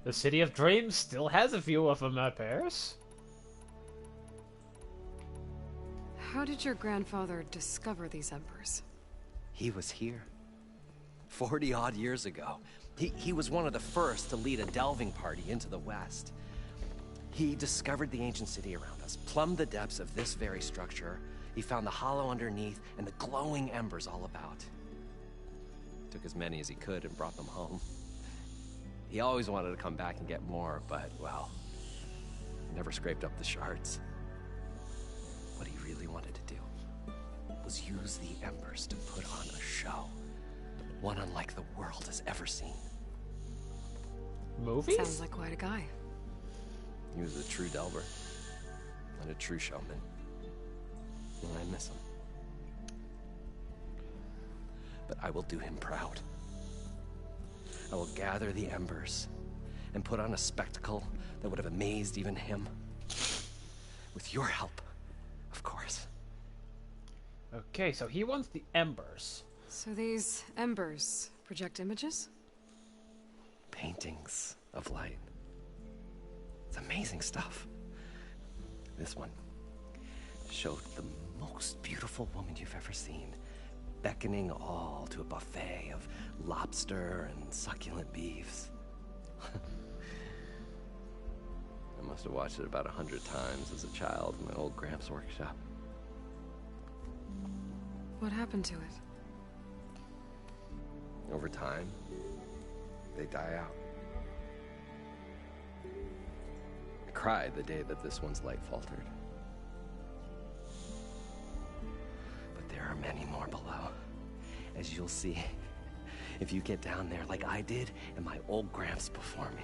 The City of Dreams still has a few of them, Paris. How did your grandfather discover these embers? He was here. 40-odd years ago. He was one of the first to lead a delving party into the West. He discovered the ancient city around us, plumbed the depths of this very structure. He found the hollow underneath and the glowing embers all about. Took as many as he could and brought them home. He always wanted to come back and get more, but, well, never scraped up the shards. What he really wanted to do was use the embers to put on a show. One unlike the world has ever seen. Movies? Sounds like quite a guy. He was a true delver. And a true showman. And I miss him. But I will do him proud. I will gather the embers and put on a spectacle that would have amazed even him. With your help, of course. Okay, so he wants the embers. So these embers project images? Paintings of light. It's amazing stuff. This one showed the most beautiful woman you've ever seen, beckoning all to a buffet of lobster and succulent beefs. I must have watched it about 100 times as a child in my old Gramps workshop. What happened to it? Over time, they die out. I cried the day that this one's light faltered. But there are many more below. As you'll see, if you get down there like I did and my old Gramps before me.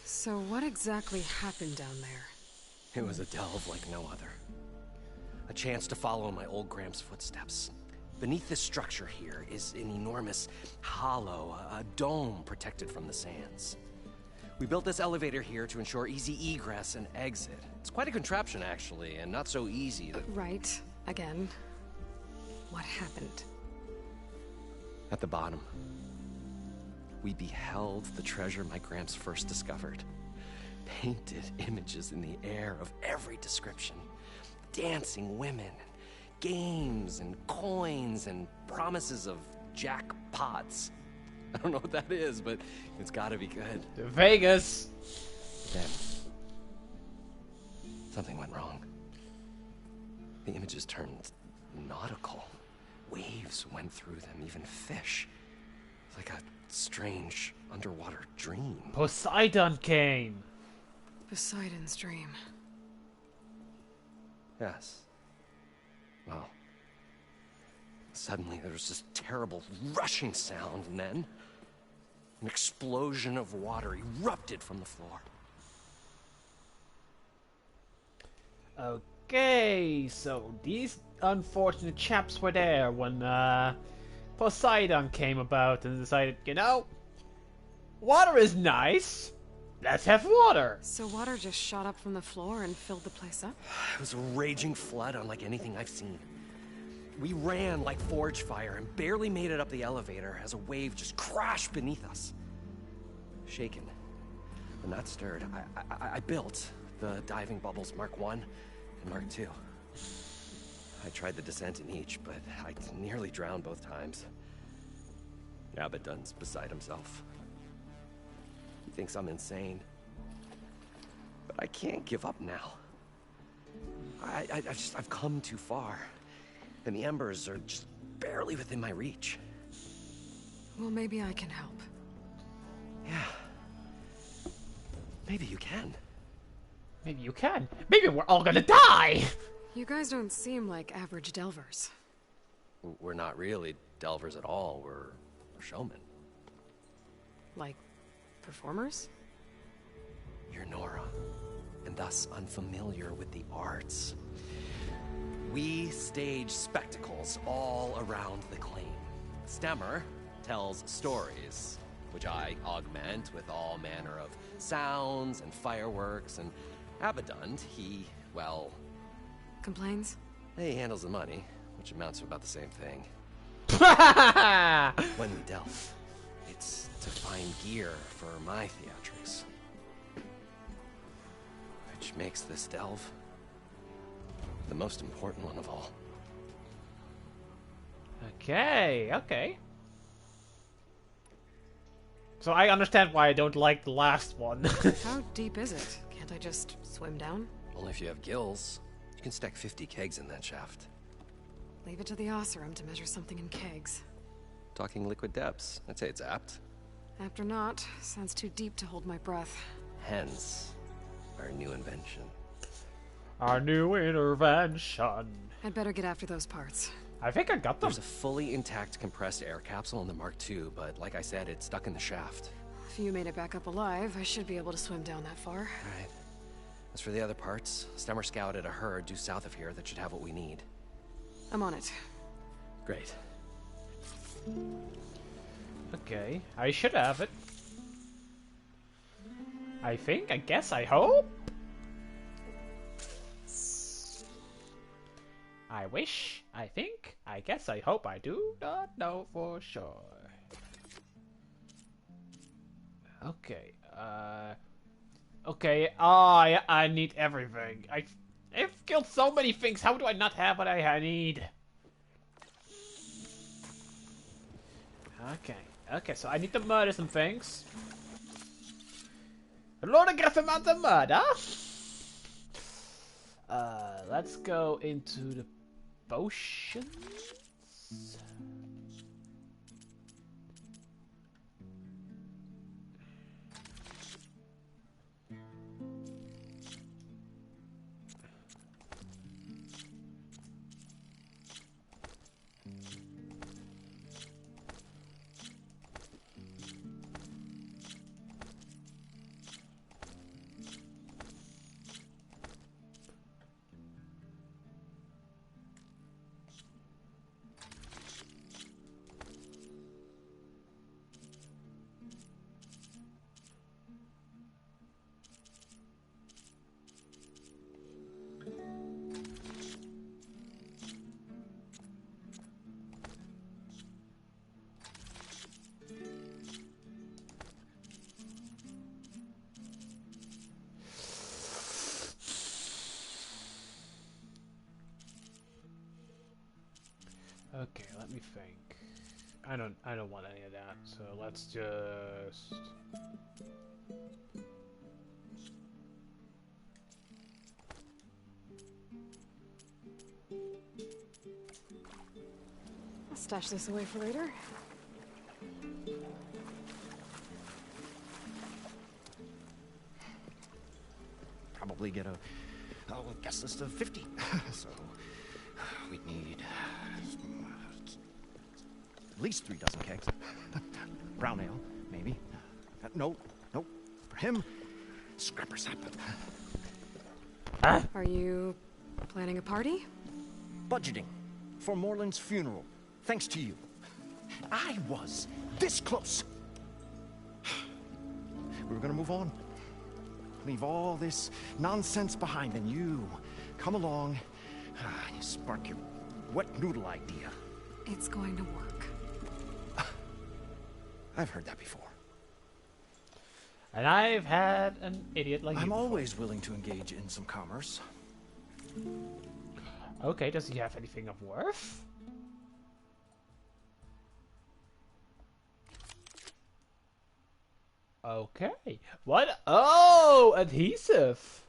So what exactly happened down there? It was a delve like no other. A chance to follow in my old Gramps' footsteps. Beneath this structure here is an enormous hollow, a dome protected from the sands. We built this elevator here to ensure easy egress and exit. It's quite a contraption, actually, and not so easy to... Right. Again. What happened? At the bottom, we beheld the treasure my Gramps first discovered. Painted images in the air of every description. Dancing women, games and coins and promises of jackpots. I don't know what that is, but it's gotta be good. Vegas! Then, something went wrong. The images turned nautical. Waves went through them, even fish. It's like a strange underwater dream. Poseidon came! Poseidon's dream. Yes. Well, suddenly there was this terrible rushing sound, and then an explosion of water erupted from the floor. Okay, so these unfortunate chaps were there when Poseidon came about and decided, you know, water is nice. Let's have water. So water just shot up from the floor and filled the place up? It was a raging flood unlike anything I've seen. We ran like forge fire and barely made it up the elevator as a wave just crashed beneath us. Shaken, but not stirred, I built the diving bubbles Mark I and Mark II. I tried the descent in each, but I nearly drowned both times. Abaddon's beside himself. He thinks I'm insane. But I can't give up now. I've come too far. And the embers are just barely within my reach. Well, maybe I can help. Yeah. Maybe you can. Maybe you can. Maybe we're all gonna die! You guys don't seem like average delvers. We're not really delvers at all. We're showmen. Like, performers? You're Nora, and thus unfamiliar with the arts. We stage spectacles all around the claim. Stemmer tells stories, which I augment with all manner of sounds and fireworks, and Abaddon, he, well... Complains? He handles the money, which amounts to about the same thing. When we delve, it's to find gear for my theatrics. Which makes this delve the most important one of all. Okay, okay. So I understand why I don't like the last one. How deep is it? Can't I just swim down? Only if you have gills. You can stack 50 kegs in that shaft. Leave it to the Oseram to measure something in kegs. Talking liquid depths. I'd say it's apt. Apt or not, sounds too deep to hold my breath. Hence, our new invention. Our new intervention. I'd better get after those parts. I think I got them. There's a fully intact compressed air capsule in the Mark II, but like I said, it's stuck in the shaft. If you made it back up alive, I should be able to swim down that far. Right. As for the other parts, Stemmer scouted a herd due south of here that should have what we need. I'm on it. Great. Okay, I should have it. I think, I guess, I hope? I wish, I think, I guess, I hope, I do not know for sure. Okay, okay, I need everything. I've killed so many things, how do I not have what I need? Okay, so I need to murder some things. Lord, get a amount of murder. Let's go into the potions. me think. I don't want any of that. So let's just. I'll stash this away for later. Probably get a guest list of 50. So we'd need at least 3 dozen kegs. Brown ale, maybe. No. For him, scrapper sap. Are you planning a party? Budgeting for Morland's funeral, thanks to you. I was this close. We were gonna move on. Leave all this nonsense behind, and you come along and you spark your wet noodle idea. It's going to work. I've heard that before. And I've had an idiot like you. I'm always willing to engage in some commerce. Okay, does he have anything of worth? Okay. What? Oh, adhesive.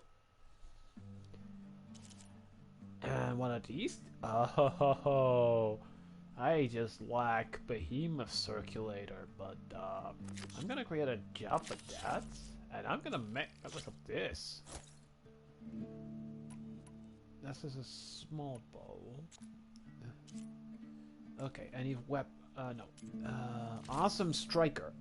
And one of these? Oh, I just lack Behemoth Circulator, but I'm gonna create a job for that, and I'm gonna make look at this. This is a small bowl. Okay, any no. Awesome Striker.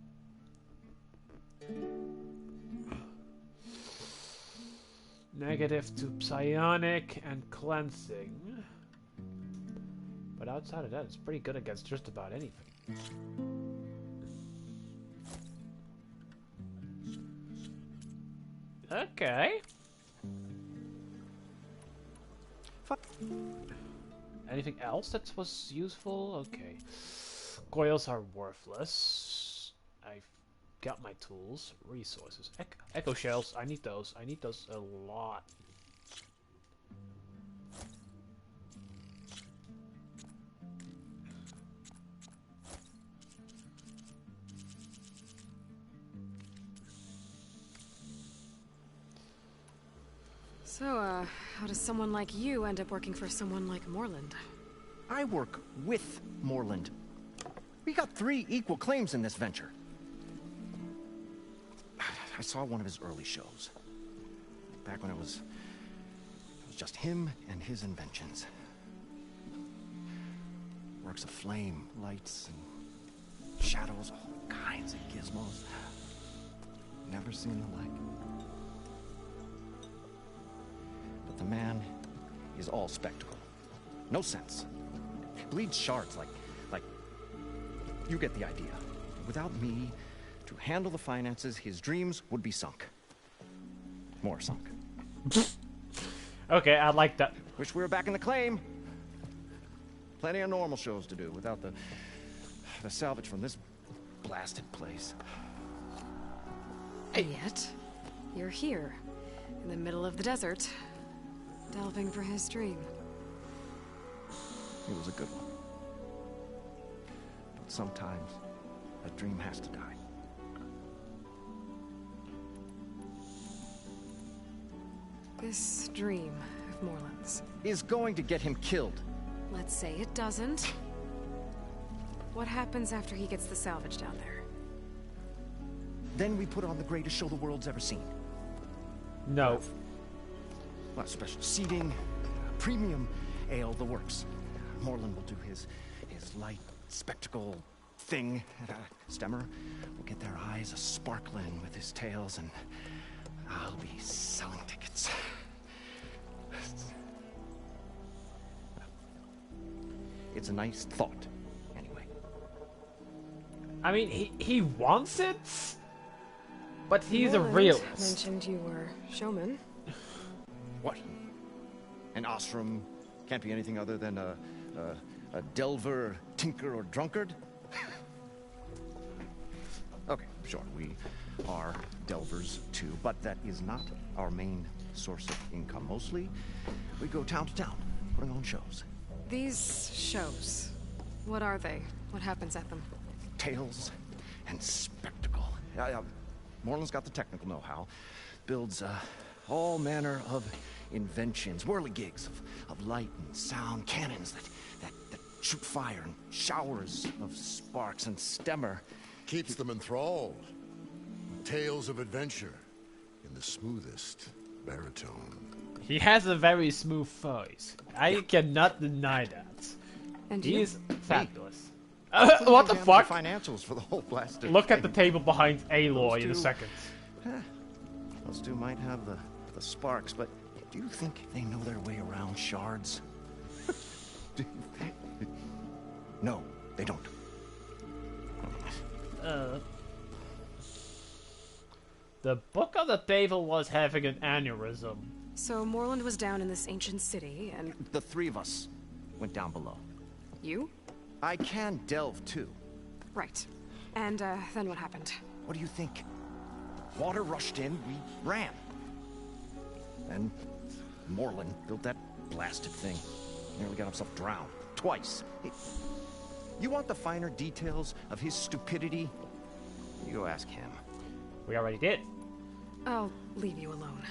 Negative to psionic and cleansing. But outside of that, it's pretty good against just about anything. Okay. Anything else that was useful? Okay. Coils are worthless. I've got my tools. Resources. Echo shells. I need those. I need those a lot. So, how does someone like you end up working for someone like Morland? I work with Morland. We got 3 equal claims in this venture. I saw one of his early shows. Back when it was just him and his inventions. Works of flame, lights, and shadows, all kinds of gizmos. Never seen the like. But the man is all spectacle. No sense. Bleeds shards like you get the idea. Without me to handle the finances, his dreams would be sunk. More sunk. Okay, I like that. Wish we were back in the claim. Plenty of normal shows to do without the salvage from this blasted place. And yet, you're here, in the middle of the desert, delving for his dream. It was a good one. But sometimes, a dream has to die. This dream of Morland's is going to get him killed. Let's say it doesn't. What happens after he gets the salvage down there? Then we put on the greatest show the world's ever seen. No. Well, special seating, premium ale, the works. Morland will do his light spectacle thing at a Stemmer. Will get their eyes a-sparkling with his tales, and I'll be selling tickets. It's a nice thought, anyway. I mean, he wants it, but he's a Morland realist. mentioned you were showman. What? An Ostrom can't be anything other than a delver, tinker, or drunkard? Okay, sure, we are delvers too, but that is not our main source of income. Mostly, we go town to town, putting on shows. These shows, What are they? What happens at them? Tales and spectacle. Morland's got the technical know-how. Builds all manner of inventions, whirligigs of light and sound, cannons that shoot fire and showers of sparks, and Stemmer keeps them enthralled. Tales of adventure in the smoothest baritone. He has a very smooth voice. I cannot deny that. And he you? is fabulous. What the fuck? Financials for the whole blasted Look at the thing. table behind Aloy in a second. Those two might have the sparks, but do you think they know their way around shards? No, they don't. The book on the table was having an aneurysm. So Morland was down in this ancient city, and... The three of us went down below. You? I can delve, too. Right. And, then what happened? What do you think? Water rushed in, we ran. Then Morland built that blasted thing. Nearly got himself drowned. Twice. You want the finer details of his stupidity? You go ask him. We already did. I'll leave you alone.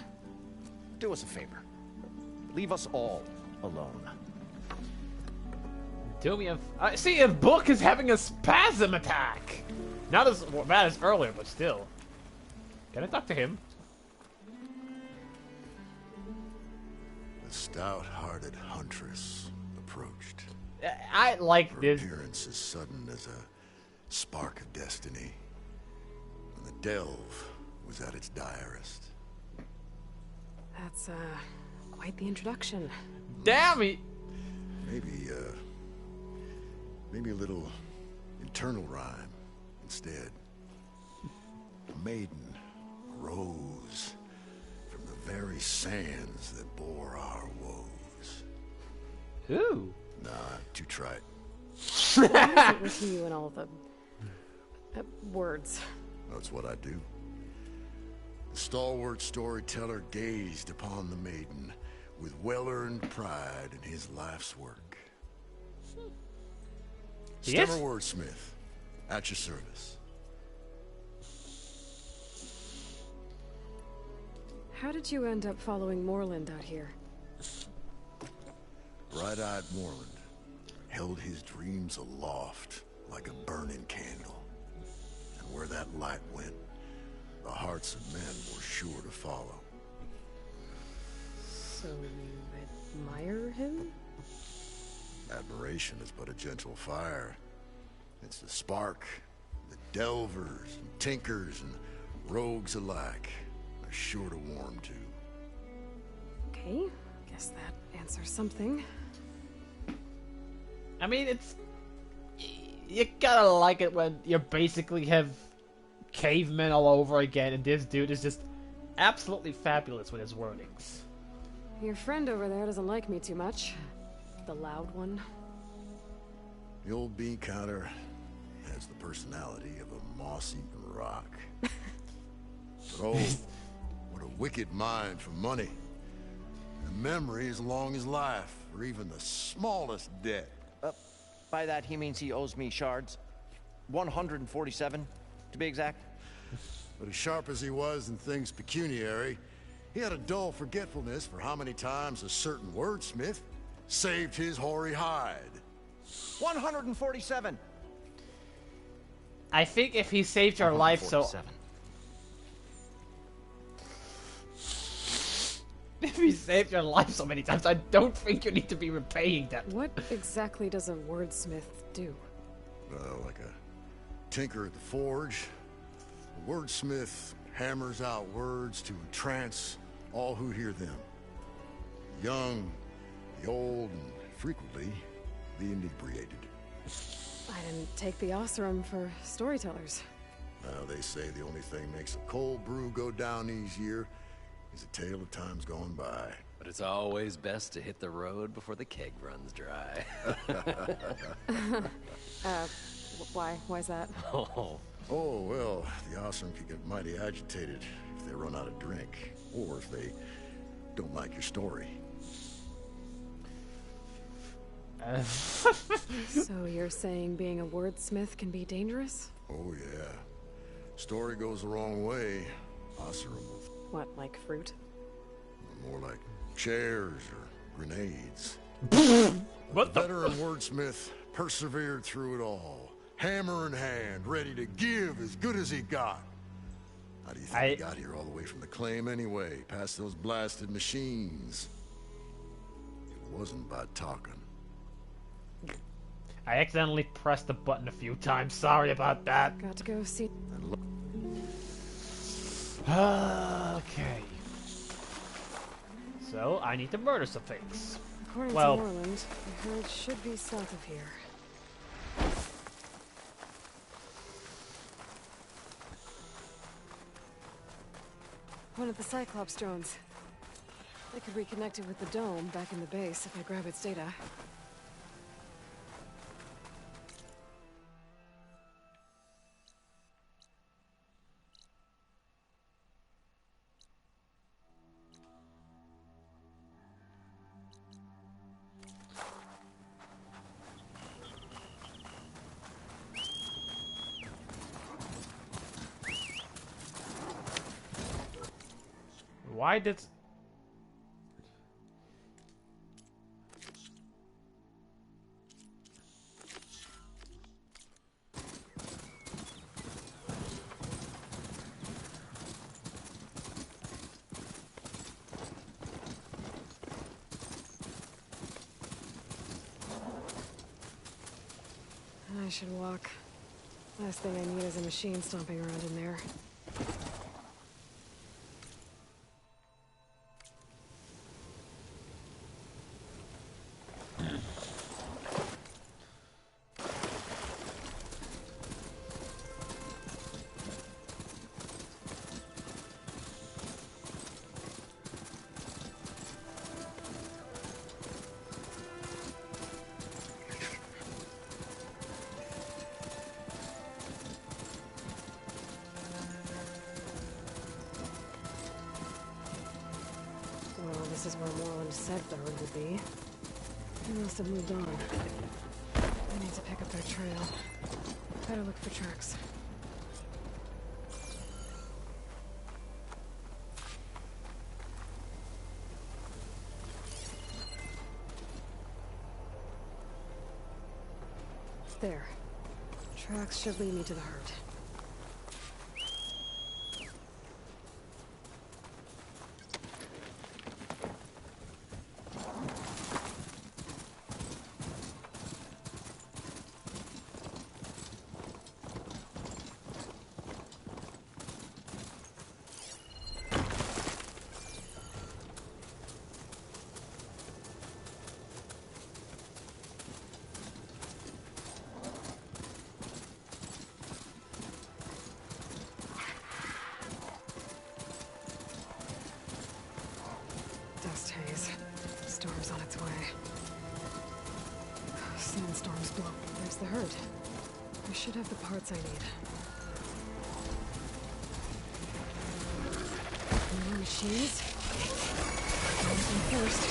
Do us a favor. Leave us all alone. Do me a... see, a book is having a spasm attack! Not as bad as earlier, but still. Can I talk to him? The stout-hearted huntress approached. I like Her this. appearance as sudden as a spark of destiny. And the delve was at its direst. That's, quite the introduction. Damn it! Maybe a little internal rhyme instead. A maiden rose from the very sands that bore our woes. Ooh. Nah, too trite. What is it with you and all the... words? That's what I do. The stalwart storyteller gazed upon the maiden with well-earned pride in his life's work. Stemmer Wordsmith, at your service. How did you end up following Morland out here? Bright-eyed Morland held his dreams aloft like a burning candle. And where that light went, the hearts of men were sure to follow. So you admire him? Admiration is but a gentle fire. It's the spark that delvers and tinkers and rogues alike are sure to warm to. Okay, guess that answers something. I mean, it's... You gotta like it when you basically have cavemen all over again, and this dude is just absolutely fabulous with his wordings. Your friend over there doesn't like me too much. The loud one. The old bean counter has the personality of a moss-eaten rock. But oh, what a wicked mind for money. And a memory as long as life, or even the smallest debt. By that, he means he owes me shards. 147, to be exact. But as sharp as he was in things pecuniary, he had a dull forgetfulness for how many times a certain wordsmith saved his hoary hide. 147. I think if he saved your life so... If he saved your life so many times, I don't think you need to be repaying that. What exactly does a wordsmith do? Like a tinker at the forge. A wordsmith hammers out words to entrance all who hear them. The young, the old, and frequently the inebriated. I didn't take the Oseram for storytellers. Well, they say the only thing makes a cold brew go down easier is a tale of times gone by. But it's always best to hit the road before the keg runs dry. Why? Why's that? Oh, well, the Oseram can get mighty agitated if they run out of drink, or if they don't like your story. So you're saying being a wordsmith can be dangerous? Oh, yeah. Story goes the wrong way. Oseram will... What, like fruit? More like chairs or grenades. What the veteran wordsmith persevered through it all. Hammer in hand, ready to give as good as he got. How do you think he got here all the way from the claim anyway? Past those blasted machines. It wasn't by talking. I accidentally pressed the button a few times. Sorry about that. Got to go see... Okay. So, I need to murder some things. According well, to Moreland, the herd should be south of here. One of the Cyclops drones. They could reconnect it with the dome back in the base if I grab its data. Why did... I should walk. Last thing I need is a machine stomping around in there. This is where Moreland said the herd would be. They must have moved on. I need to pick up their trail. Better look for tracks. There. Tracks should lead me to the herd. Dust haze. Storm's on its way. Sandstorms blow. There's the herd. I should have the parts I need. More machines? First.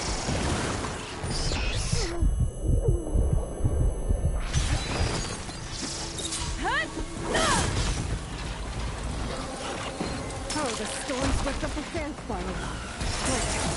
Oh, the storm swept up the sand spiral. Great.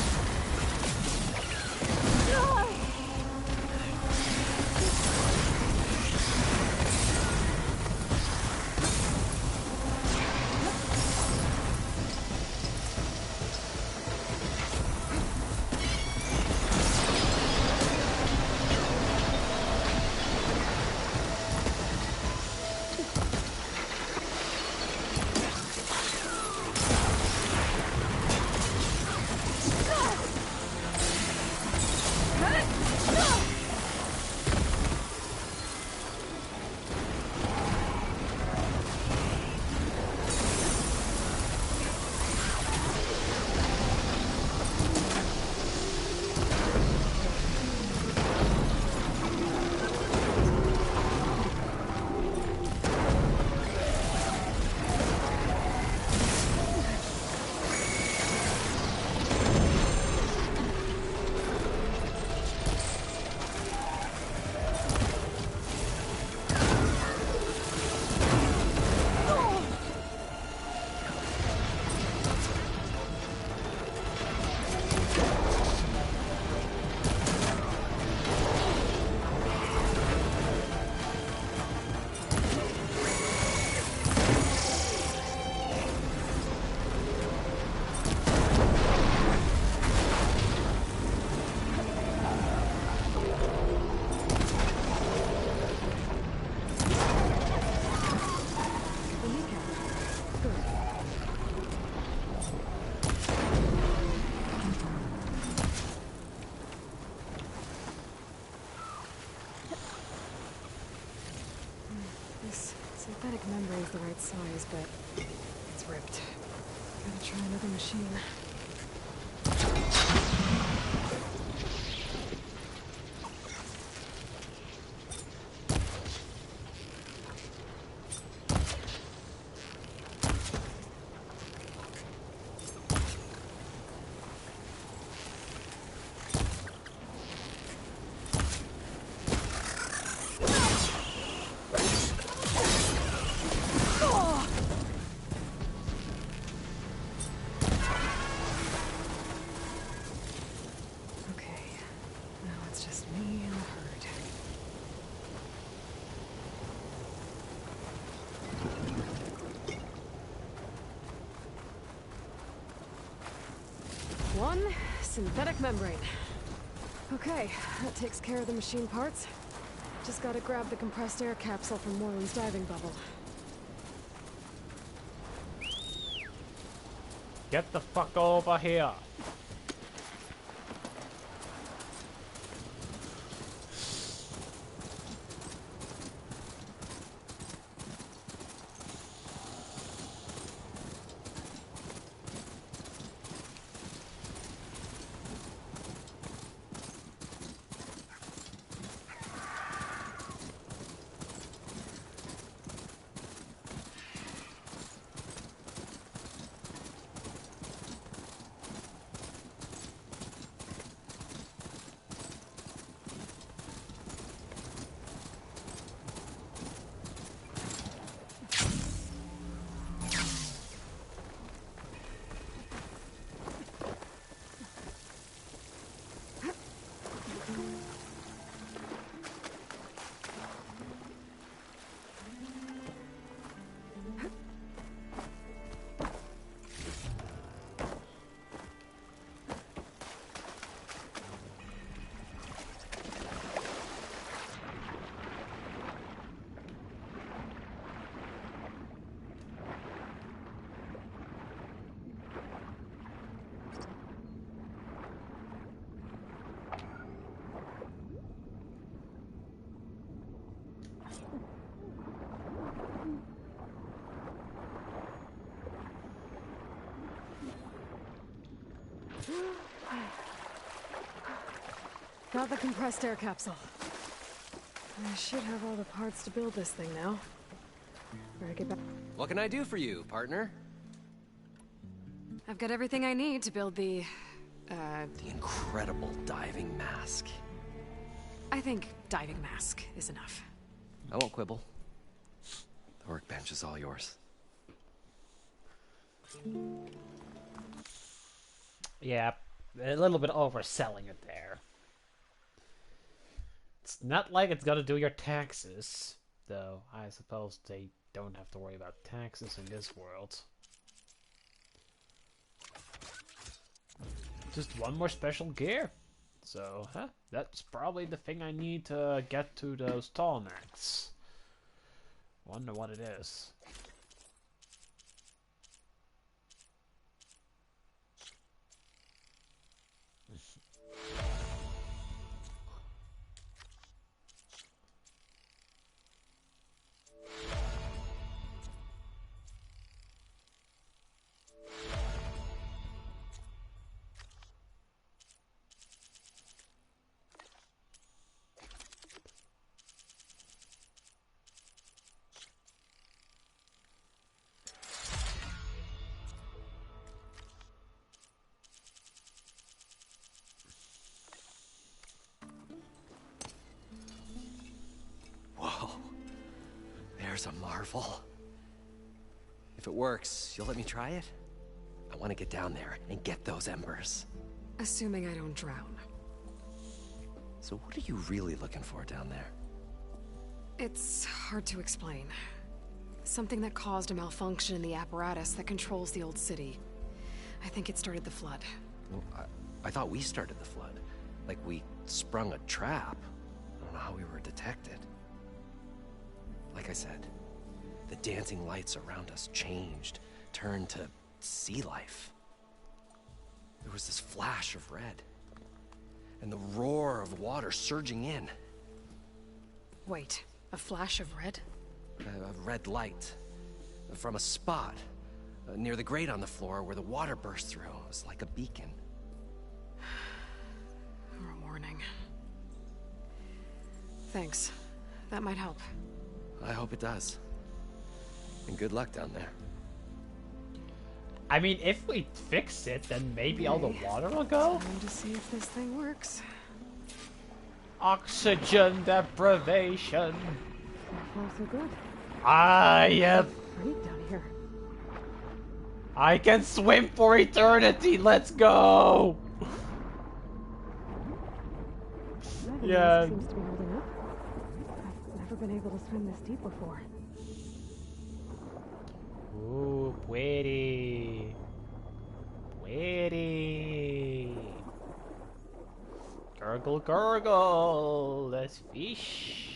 the right size, but it's ripped. Gotta try another machine. One synthetic membrane. Okay, that takes care of the machine parts. Just gotta grab the compressed air capsule from Moreland's diving bubble. Get the fuck over here. Got the compressed air capsule. I should have all the parts to build this thing now. Better get back. What can I do for you, partner? I've got everything I need to build the incredible diving mask. I think diving mask is enough. I won't quibble. The workbench is all yours. Yeah, a little bit overselling it there. It's not like it's gonna do your taxes, though. I suppose they don't have to worry about taxes in this world. Just one more special gear. So, that's probably the thing I need to get to those tall necks. Wonder what it is. There's a marvel. If it works, you'll let me try it? I want to get down there and get those embers. Assuming I don't drown. So what are you really looking for down there? It's hard to explain. Something that caused a malfunction in the apparatus that controls the old city. I think it started the flood. Well, I thought we started the flood. Like we sprung a trap. I don't know how we were detected. Like I said, the dancing lights around us changed, turned to sea life. There was this flash of red, and the roar of water surging in. Wait, a flash of red? A red light. from a spot near the grate on the floor where the water burst through. It was like a beacon. Or a warning. Thanks. That might help. I hope it does. And good luck down there. I mean, if we fix it, then maybe all the water will go? Time to see if this thing works. Oxygen deprivation. So far, so good. I am... Freak down here. I can swim for eternity, let's go! Yeah. Seems to be holding up. I've never been able to swim this deep before. Ooh, pretty. Pretty. Gurgle, gurgle. Let's fish.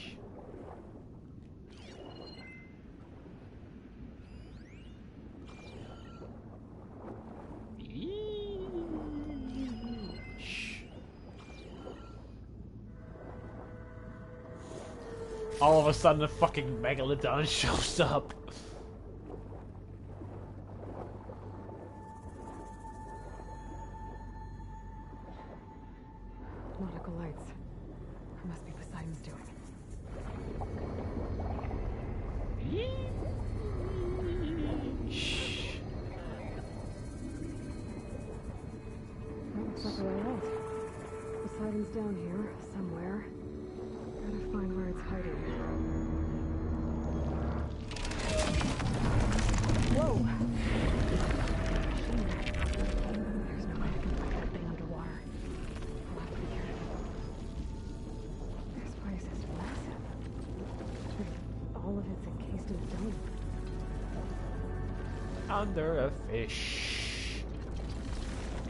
All of a sudden, a fucking megalodon shows up. Nautical lights. It must be Poseidon's doing. That looks like a way out. Poseidon's down here, somewhere. Gotta find where it's hiding. Whoa! There's no way I can fight that thing underwater. I'll have to be careful. This place is massive. All of it's encased in stone. Under a fish.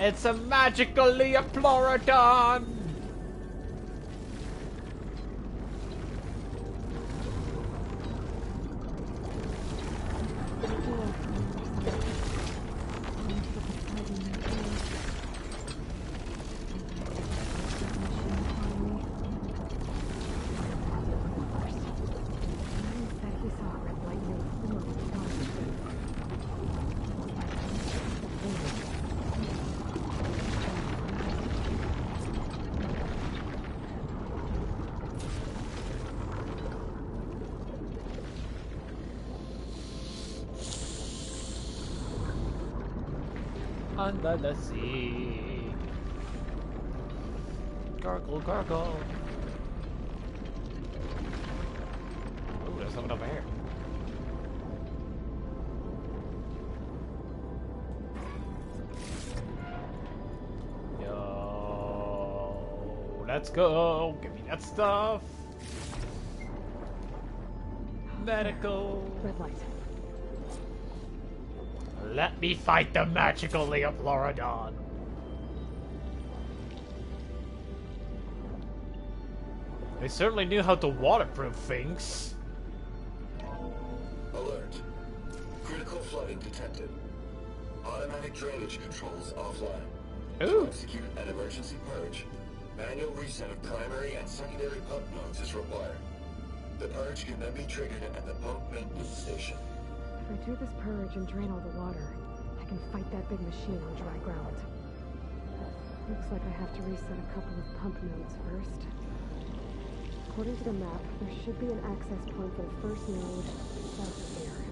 It's a magical Leoplorodon! Under the sea. Gargle, gargle. Ooh, there's something over here. Yo, let's go. Give me that stuff. Medical. Red light. Let me fight the magical Leoplorodon. They certainly knew how to waterproof things. Alert. Critical flooding detected. Automatic drainage controls offline. Ooh. To execute an emergency purge, manual reset of primary and secondary pump nodes is required. The purge can then be triggered at the pump maintenance station. If I do this purge and drain all the water, I can fight that big machine on dry ground. Looks like I have to reset a couple of pump nodes first. According to the map, there should be an access point for the first node south of here.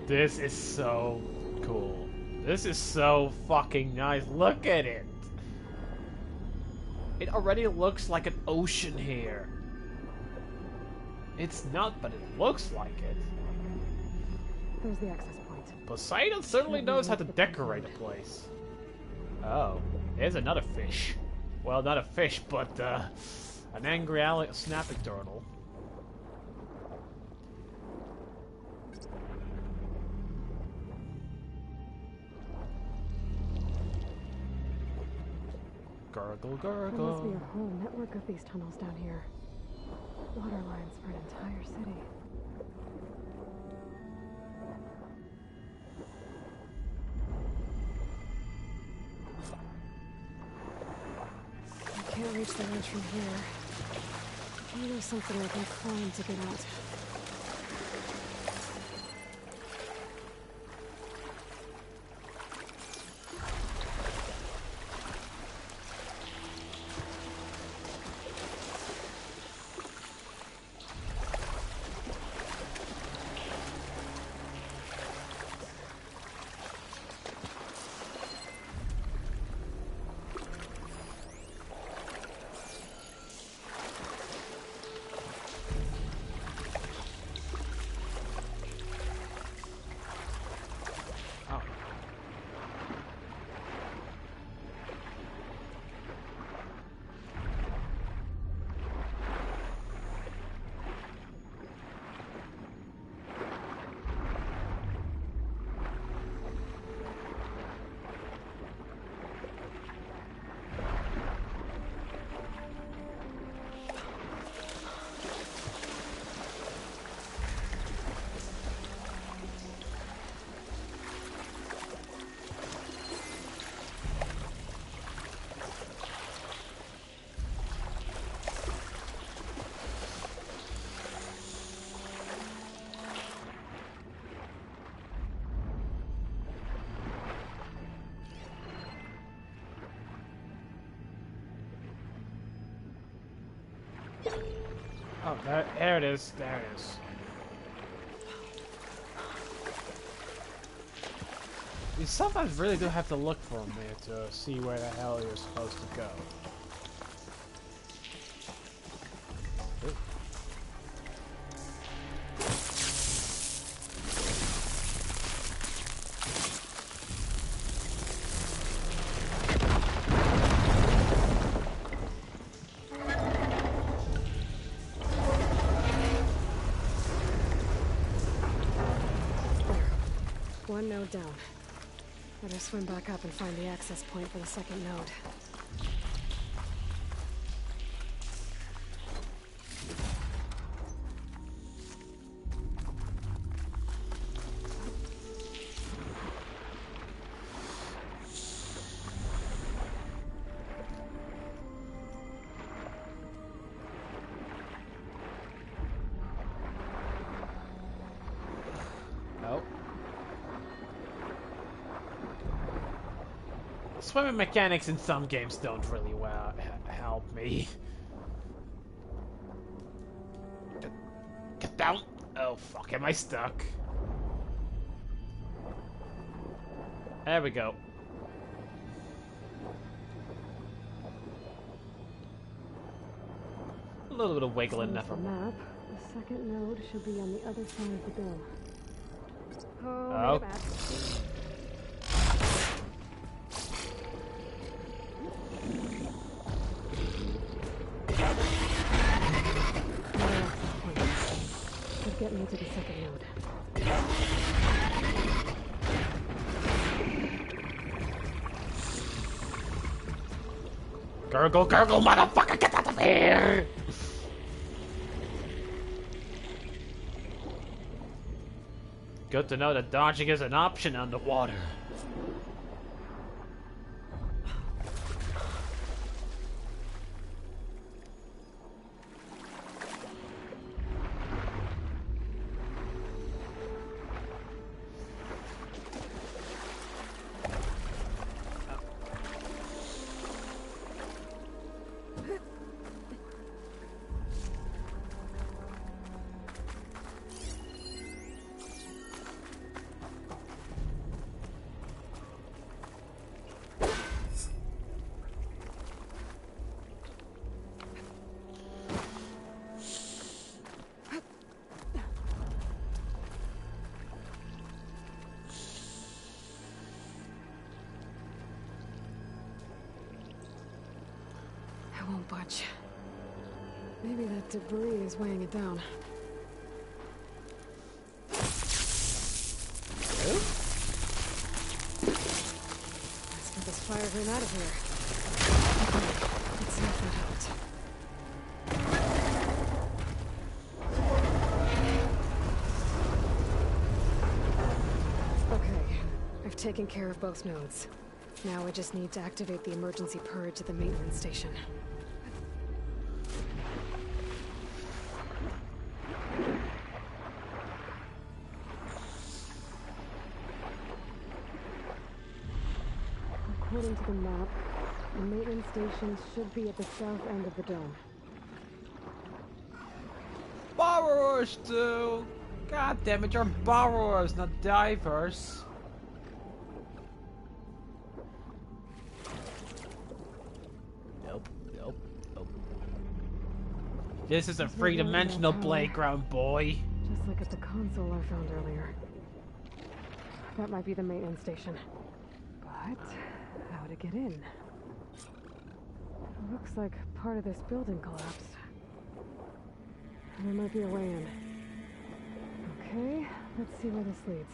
This is so cool. This is so fucking nice. Look at it. It already looks like an ocean here. It's not, but it looks like it. There's the access point. Poseidon certainly knows how to decorate a place. Oh, there's another fish. Well, not a fish, but an angry snapping turtle. Gurgle, gurgle. There must be a whole network of these tunnels down here. Water lines for an entire city. Can't reach the ledge from here. Maybe there's something I can climb to get out. Oh, there it is. There it is. You sometimes really do have to look for them there to see where the hell you're supposed to go. One node down. Better swim back up and find the access point for the second node. Swimming mechanics in some games don't really help me. Get down! Oh fuck, am I stuck? There we go. A little bit of wiggling, never mind. The second node should be on the other side of the bill. Oh. Get me to the second node. Gurgle, gurgle, motherfucker, get out of here! Good to know that dodging is an option underwater. Won't budge. Maybe that debris is weighing it down. Let's get this fire grenade out of here. Let's see if that helped. Okay, I've taken care of both nodes. Now I just need to activate the emergency purge at the maintenance station. the map. The maintenance station should be at the south end of the dome. Borrowers, too! God damn it, you're borrowers, not divers. Nope, nope, nope. This is a three-dimensional playground, boy. Just like at the console I found earlier. That might be the maintenance station. But how to get in? Looks like part of this building collapsed. There might be a way in. Okay, let's see where this leads.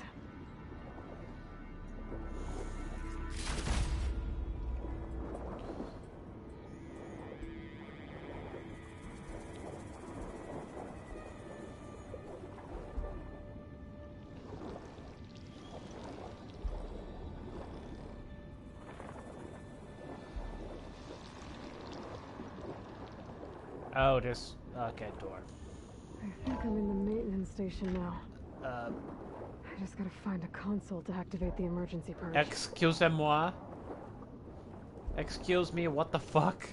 Oh, this... okay, door. I think I'm in the maintenance station now. I just gotta find a console to activate the emergency purge. Excusez-moi. Excuse me, what the fuck?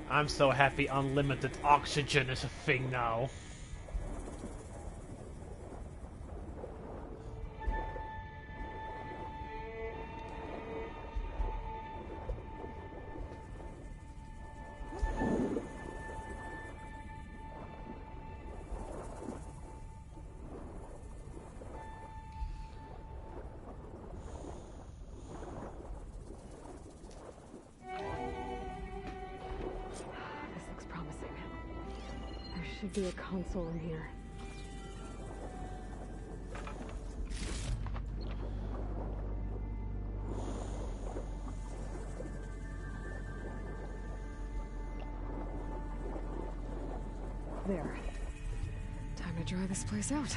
I'm so happy unlimited oxygen is a thing now. Should be a console in here. There. Time to dry this place out.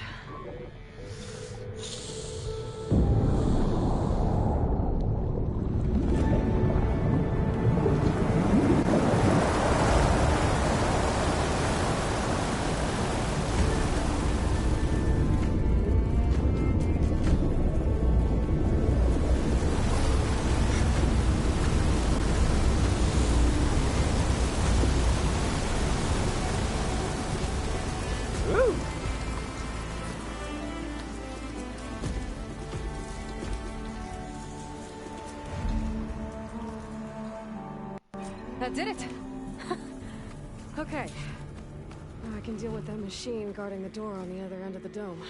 That did it! Okay. Now I can deal with that machine guarding the door on the other end of the dome.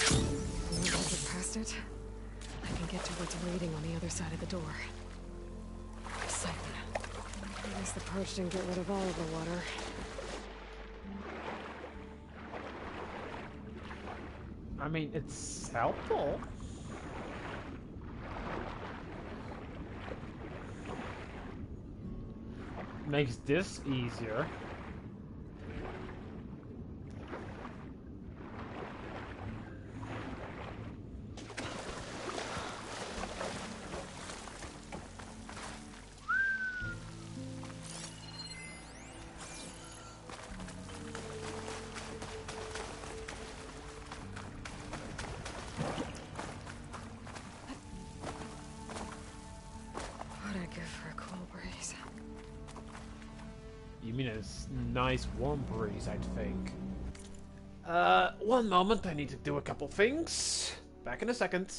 Once I get past it, I can get to what's waiting on the other side of the door. Siphon. At least the purge didn't get rid of all of the water. I mean, it's helpful. Makes this easier. What'd I give for a cool breeze? You mean a nice warm breeze, I'd think. One moment, I need to do a couple things. Back in a second.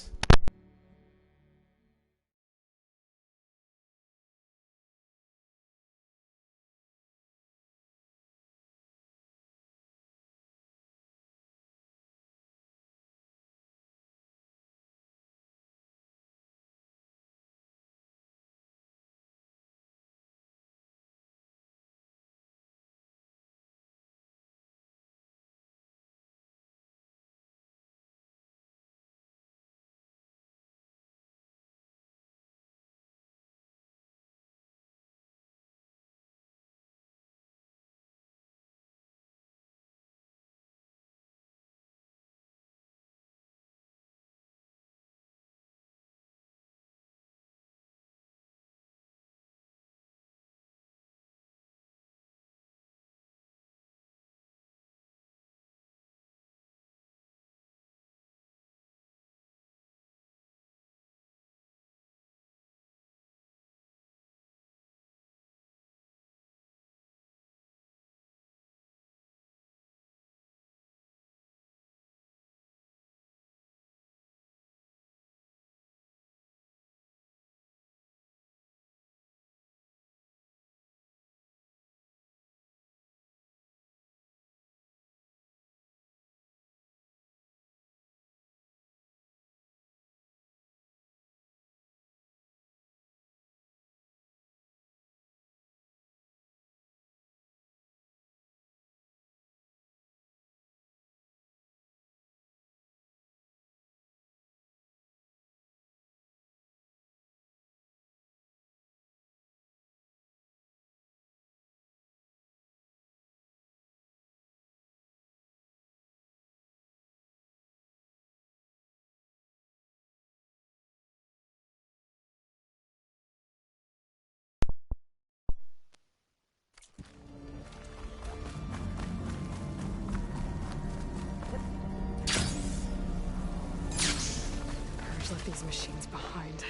Forge left these machines behind.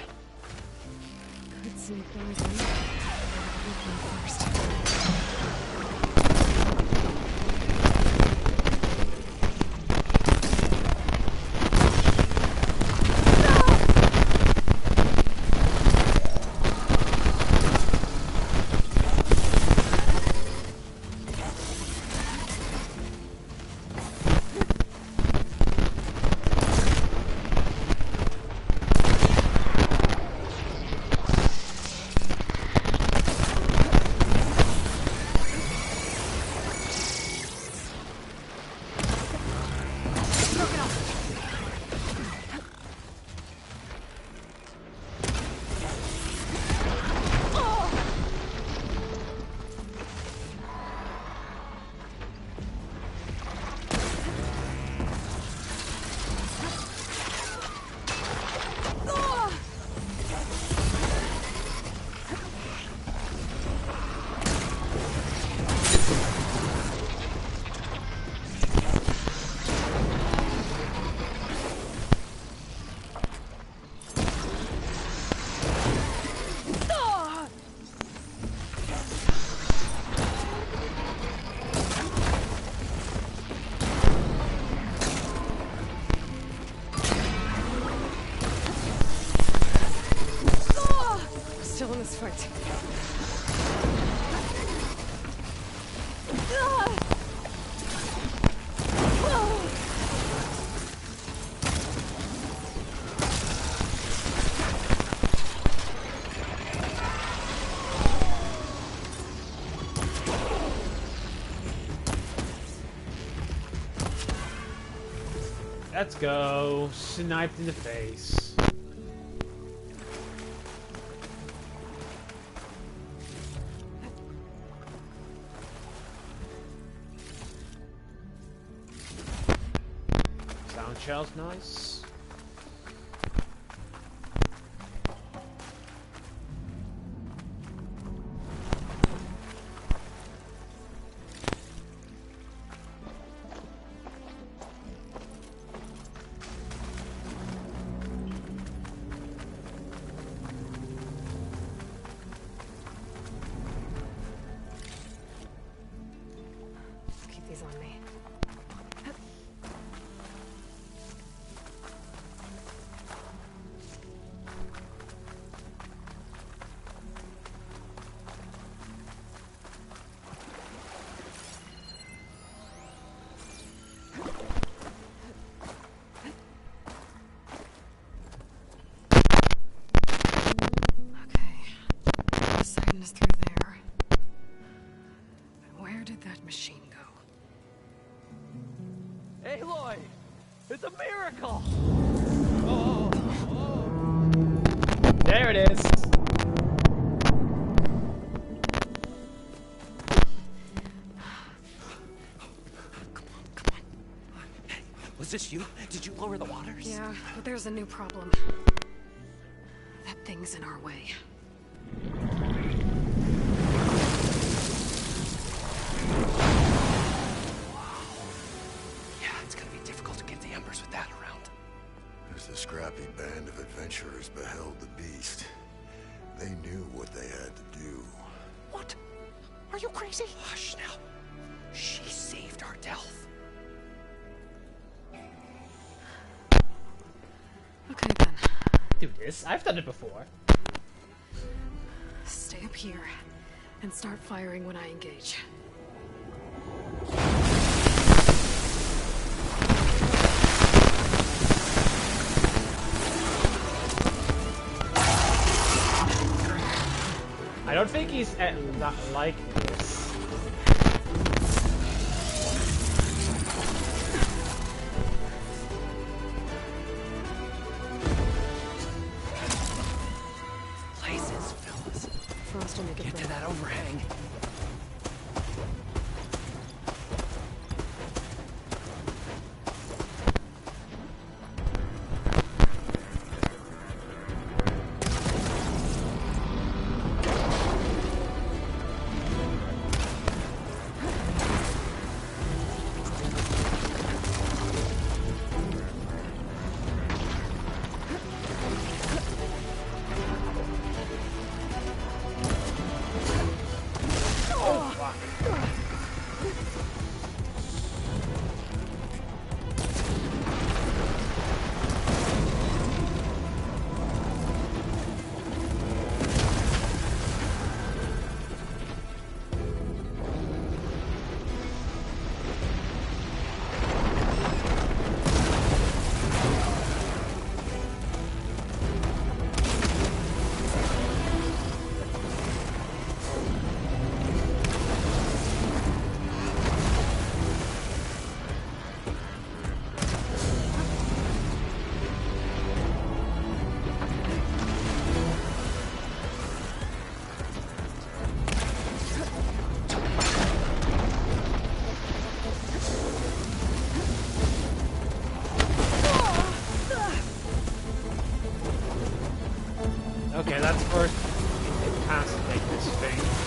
Could sneak those in. First. Still in this fight. Let's go. Sniped in the face. Sound shell's nice. Keep these on me. Is through there. Where did that machine go? Aloy! It's a miracle! There it is. Was this you? Did you lower the waters? Yeah, but there's a new problem. That thing's in our way. Yeah, it's gonna be difficult to get the Embers with that around. As the scrappy band of adventurers beheld the beast, they knew what they had to do. What? Are you crazy? Hush now. She saved our Delph. Okay then. Do this. I've done it before. Stay up here and start firing when I engage. I don't think he's not like this. Places, fellas. Frost will make it Get to through. that overhang. Okay, let's first incapacitate this thing.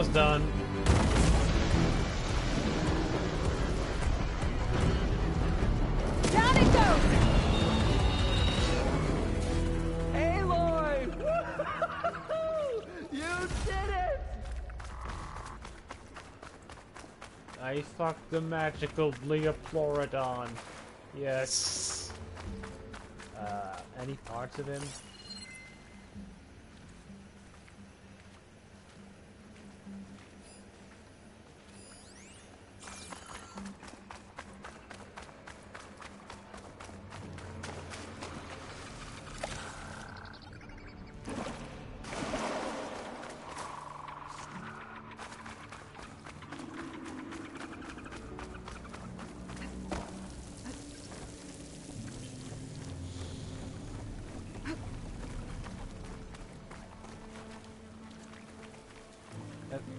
almost done. Down it goes! Aloy! You did it! I fucked the magical Leoplorodon. Yes. Any parts of him?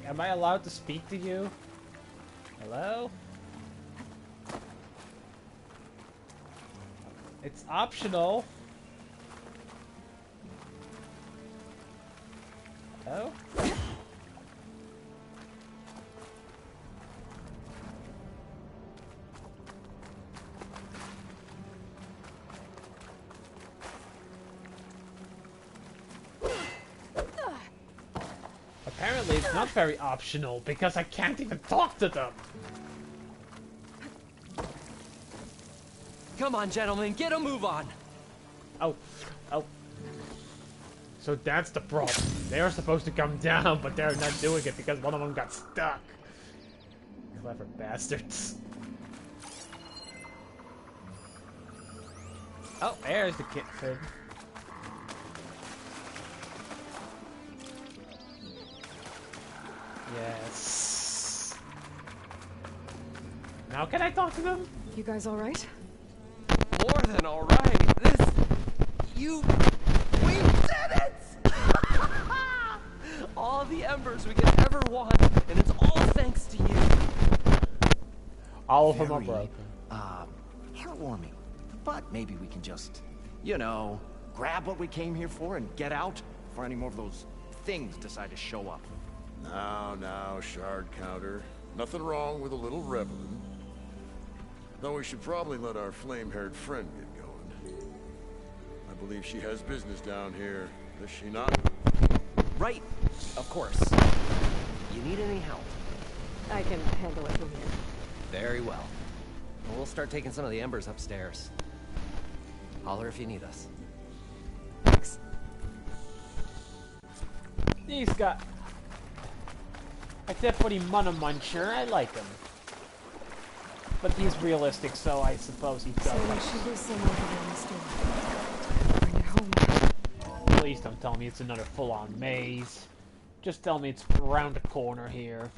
Am I allowed to speak to you? Hello? It's optional. Hello? Apparently it's not very optional because I can't even talk to them. Come on, gentlemen, get a move on. Oh. So that's the problem. They're supposed to come down, but they're not doing it because one of them got stuck. Clever bastards. Oh, there's the kitten. Yes. Now can I talk to them? You guys all right? More than all right. We did it! All the embers we could ever want, and it's all thanks to you. All of them are broken. Heartwarming. But maybe we can just, you know, grab what we came here for and get out before any more of those things decide to show up. Now, Shard Counter. Nothing wrong with a little reveling. Though we should probably let our flame-haired friend get going. I believe she has business down here, does she not? Right, of course. You need any help? I can handle it from here. Very well. We'll start taking some of the embers upstairs. Holler if you need us. Thanks. He's got... Except for the Mana Muncher, I like him. But he's realistic, so I suppose he does. So there should be someone around the store. Bring it home. Please don't tell me it's another full-on maze. Just tell me it's around the corner here.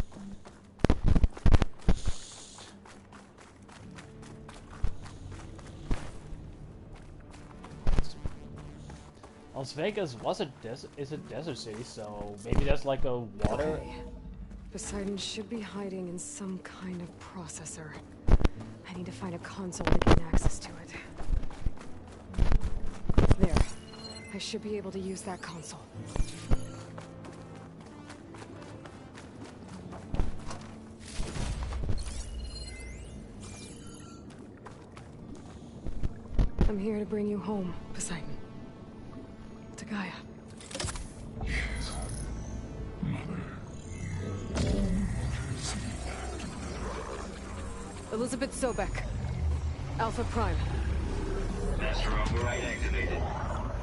Las Vegas is a desert city, so maybe that's like a water... Okay. Poseidon should be hiding in some kind of processor. I need to find a console to gain access to it. There. I should be able to use that console. I'm here to bring you home, Poseidon. To Gaia. Elizabeth Sobek. Alpha Prime. Master override activated.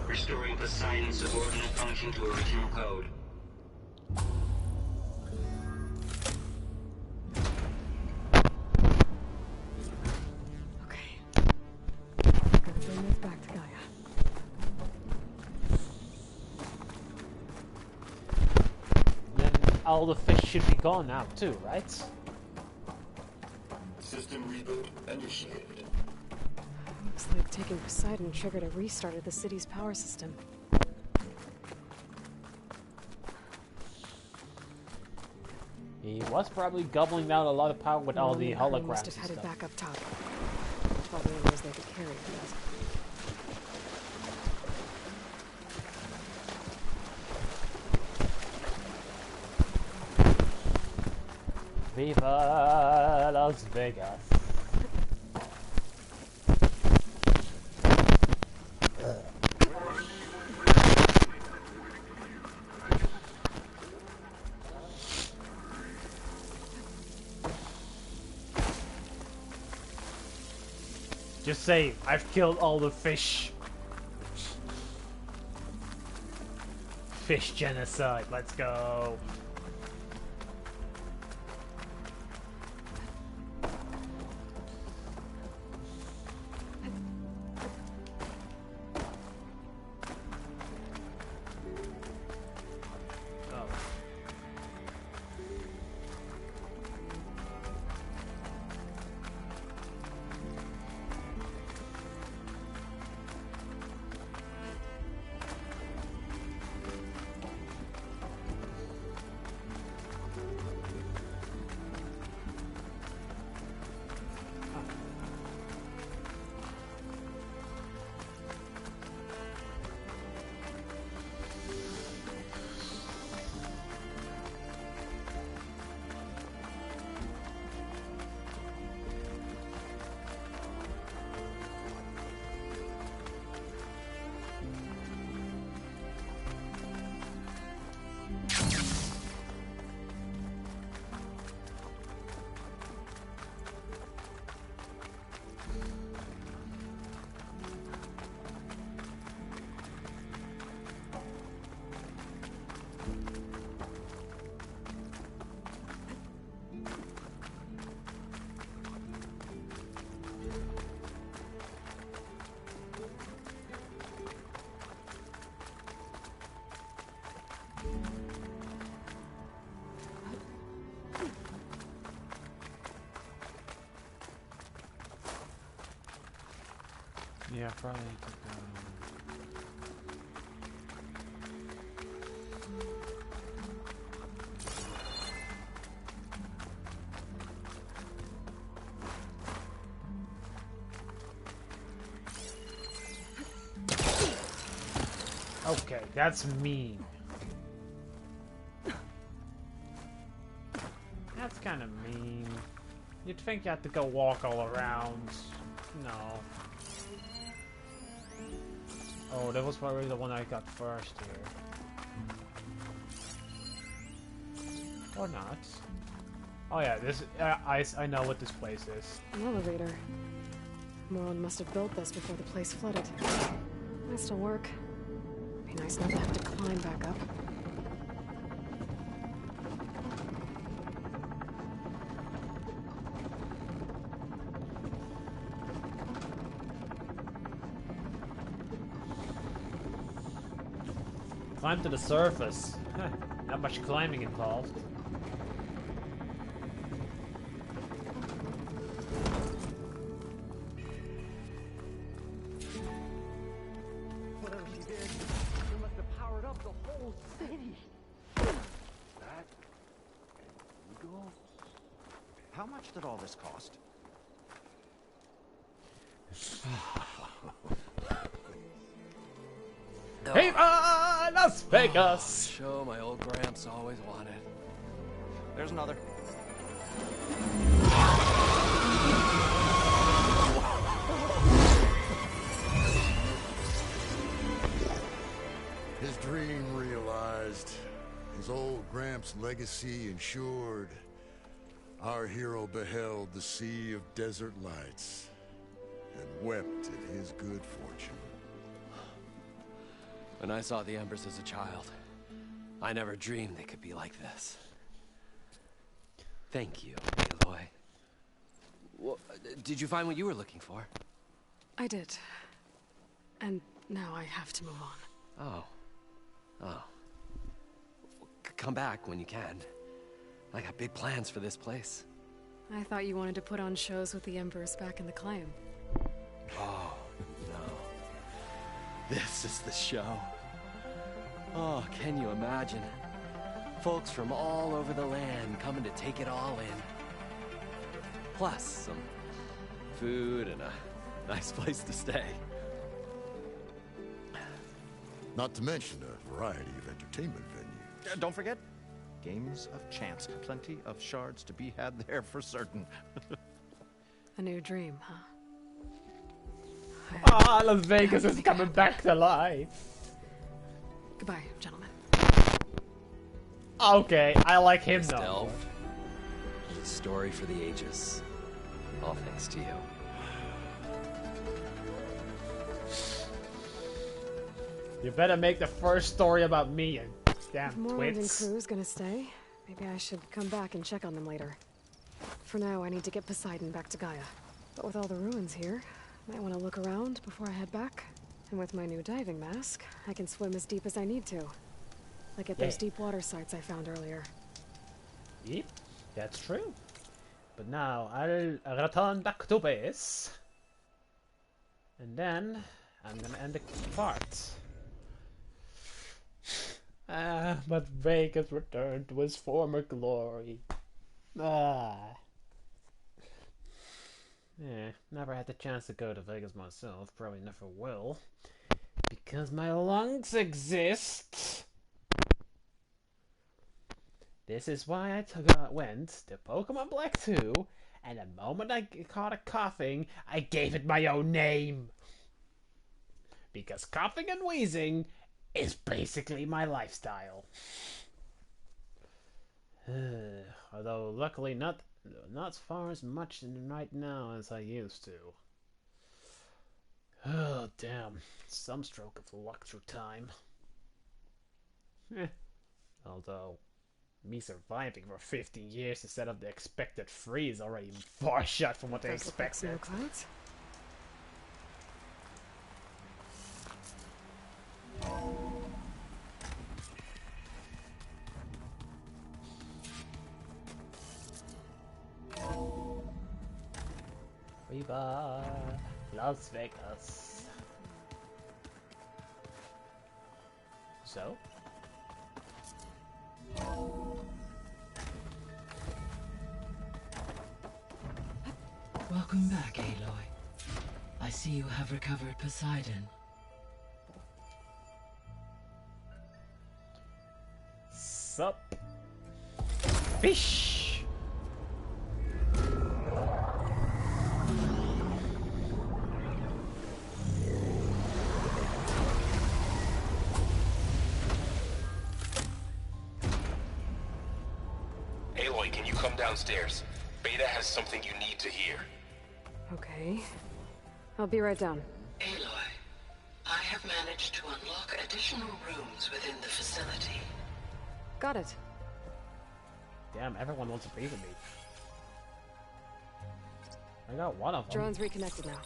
Restoring Poseidon's subordinate function to original code. Okay. Gotta bring this back to Gaia. Then all the fish should be gone now too, right? System reboot initiated. Looks like taking Poseidon triggered a restart of the city's power system. He was probably gobbling down a lot of power with all the holograms must and have headed stuff. back up top. Probably knows they could carry it. Viva Las Vegas. Just say, I've killed all the fish. Fish genocide, let's go. Yeah, probably need to go. Okay, that's mean. That's kind of mean. You'd think you had to go walk all around. No. Oh, that was probably the one I got first here. Or not. Oh yeah, this I know what this place is. An elevator. Morlun must have built this before the place flooded. Might still work. Be nice not to have to climb back up. Climb to the surface. Not much climbing involved. Whatever she did, she must have powered up the whole city. That and eagle. How much did all this cost? Hey, Las Vegas! Show my old Gramps always wanted. There's another. His dream realized. His old Gramps' legacy ensured. Our hero beheld the sea of desert lights and wept at his good fortune. When I saw the Embers as a child, I never dreamed they could be like this. Thank you, Aloy. Well, did you find what you were looking for? I did. And now I have to move on. Oh. Oh. Come back when you can. I got big plans for this place. I thought you wanted to put on shows with the Embers back in the Claim. Oh, no. This is the show. Oh, can you imagine? Folks from all over the land coming to take it all in. Plus some food and a nice place to stay. Not to mention a variety of entertainment venues. Don't forget, games of chance. Plenty of shards to be had there for certain. A new dream, huh? Ah, Las Vegas is coming back to life. Goodbye, gentlemen. Okay, I like him Miss though. Delve, it's a story for the ages. All thanks to you. You better make the first story about me, and damn If Moreland and twits. crew's gonna stay, maybe I should come back and check on them later. For now, I need to get Poseidon back to Gaia. But with all the ruins here, I might want to look around before I head back. And with my new diving mask, I can swim as deep as I need to. Like at those deep water sites I found earlier. Yep, that's true. But now I'll return back to base. And then I'm gonna end the part. But Vegas returned to his former glory. Yeah, never had the chance to go to Vegas myself. Probably never will. Because my lungs exist. This is why I went to Pokemon Black 2, and the moment I caught it coughing, I gave it my own name. Because coughing and wheezing is basically my lifestyle. Although luckily not as far as much right now as I used to. Oh damn, some stroke of luck through time. Although me surviving for 15 years instead of the expected 3 is already far shot from what they expected. Snow clouds? Viva Las Vegas. So? Welcome back, Aloy. I see you have recovered Poseidon. Sup? Fish! Aloy, can you come downstairs? Beta has something you need to hear. Okay. I'll be right down. Aloy, I have managed to unlock additional rooms within the facility. Got it. Damn, everyone wants to be with me. I got one of them. Drone's reconnected now.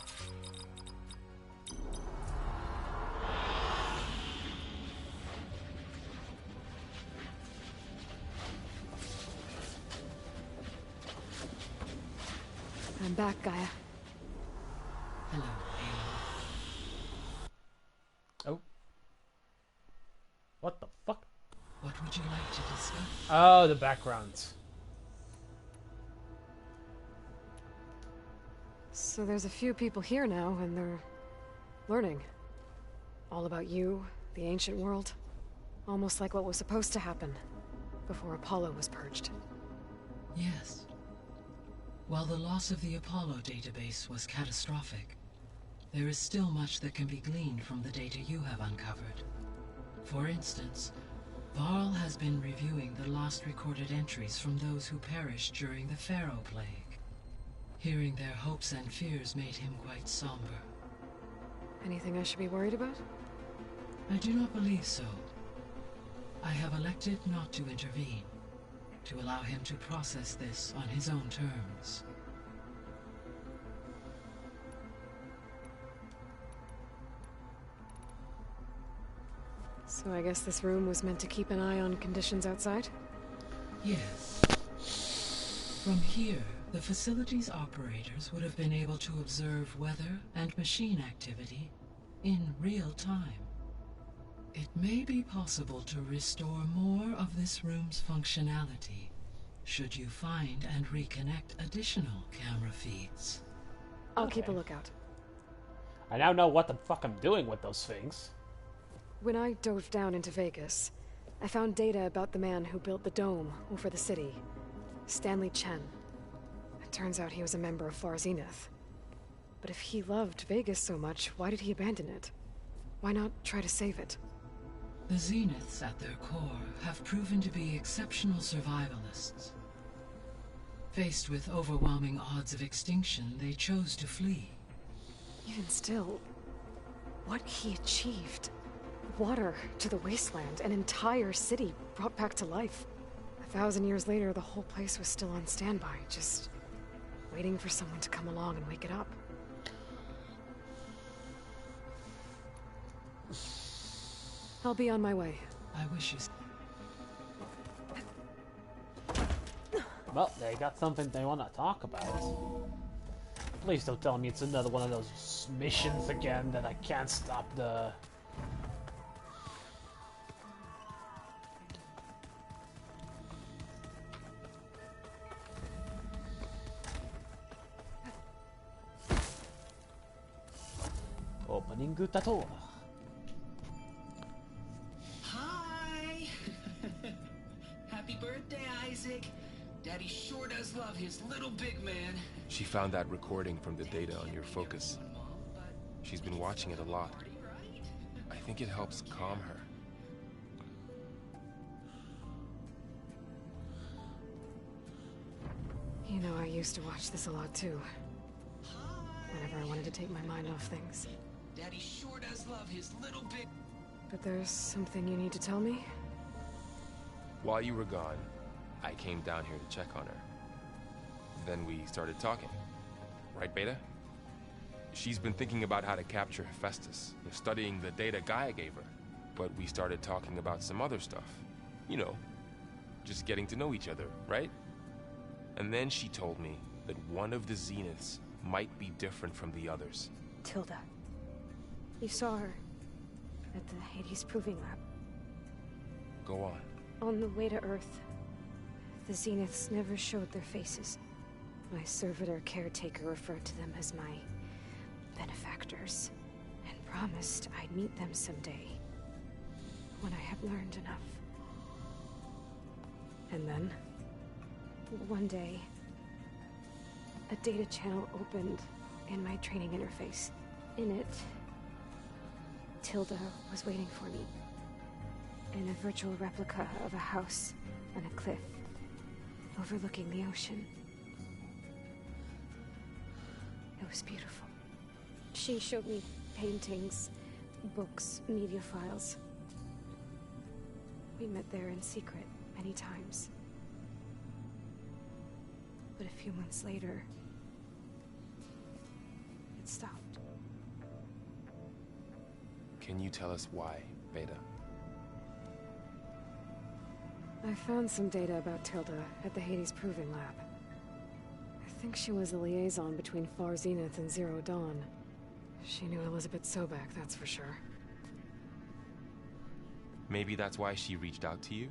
I'm back, Gaia. Hello, Oh. What the fuck? What would you like to discuss? Oh, the backgrounds. So there's a few people here now, and they're learning. All about you, the ancient world. Almost like what was supposed to happen before Apollo was purged. Yes. While the loss of the Apollo database was catastrophic, there is still much that can be gleaned from the data you have uncovered. For instance, Varl has been reviewing the last recorded entries from those who perished during the Pharaoh Plague. Hearing their hopes and fears made him quite somber. Anything I should be worried about? I do not believe so. I have elected not to intervene, to allow him to process this on his own terms. So I guess this room was meant to keep an eye on conditions outside? Yes. From here, the facility's operators would have been able to observe weather and machine activity in real time. It may be possible to restore more of this room's functionality, should you find and reconnect additional camera feeds. I'll keep a lookout. I now know what the fuck I'm doing with those things. When I dove down into Vegas, I found data about the man who built the dome over the city. Stanley Chen. It turns out he was a member of Far Zenith. But if he loved Vegas so much, why did he abandon it? Why not try to save it? The Zeniths, at their core, have proven to be exceptional survivalists. Faced with overwhelming odds of extinction, they chose to flee. Even still, what he achieved. Water to the wasteland, an entire city brought back to life. 1,000 years later, the whole place was still on standby, just waiting for someone to come along and wake it up. I'll be on my way. I wish you... Well, they got something they want to talk about. Please don't tell me it's another one of those missions again that I can't stop the... Opening Gutator. Hi! Happy birthday, Isaac. Daddy sure does love his little big man. She found that recording from the data on your focus. She's been watching it a lot. I think it helps calm her. You know, I used to watch this a lot too. Whenever I wanted to take my mind off things. Daddy sure does love his little big... But there's something you need to tell me? While you were gone, I came down here to check on her. Then we started talking. Right, Beta? She's been thinking about how to capture Hephaestus, studying the data Gaia gave her. But we started talking about some other stuff. You know, just getting to know each other, right? And then she told me that one of the Zeniths might be different from the others. Tilda. You saw her at the Hades Proving Lab. Go on. On the way to Earth, the Zeniths never showed their faces. My servitor caretaker referred to them as my benefactors, and promised I'd meet them someday, when I had learned enough. And then, one day, a data channel opened in my training interface. In it, Tilda was waiting for me, in a virtual replica of a house on a cliff, overlooking the ocean. It was beautiful. She showed me paintings, books, media files. We met there in secret many times. But a few months later, it stopped. Can you tell us why, Beta? I found some data about Tilda at the Hades Proving Lab. I think she was a liaison between Far Zenith and Zero Dawn. She knew Elizabeth Sobek, that's for sure. Maybe that's why she reached out to you?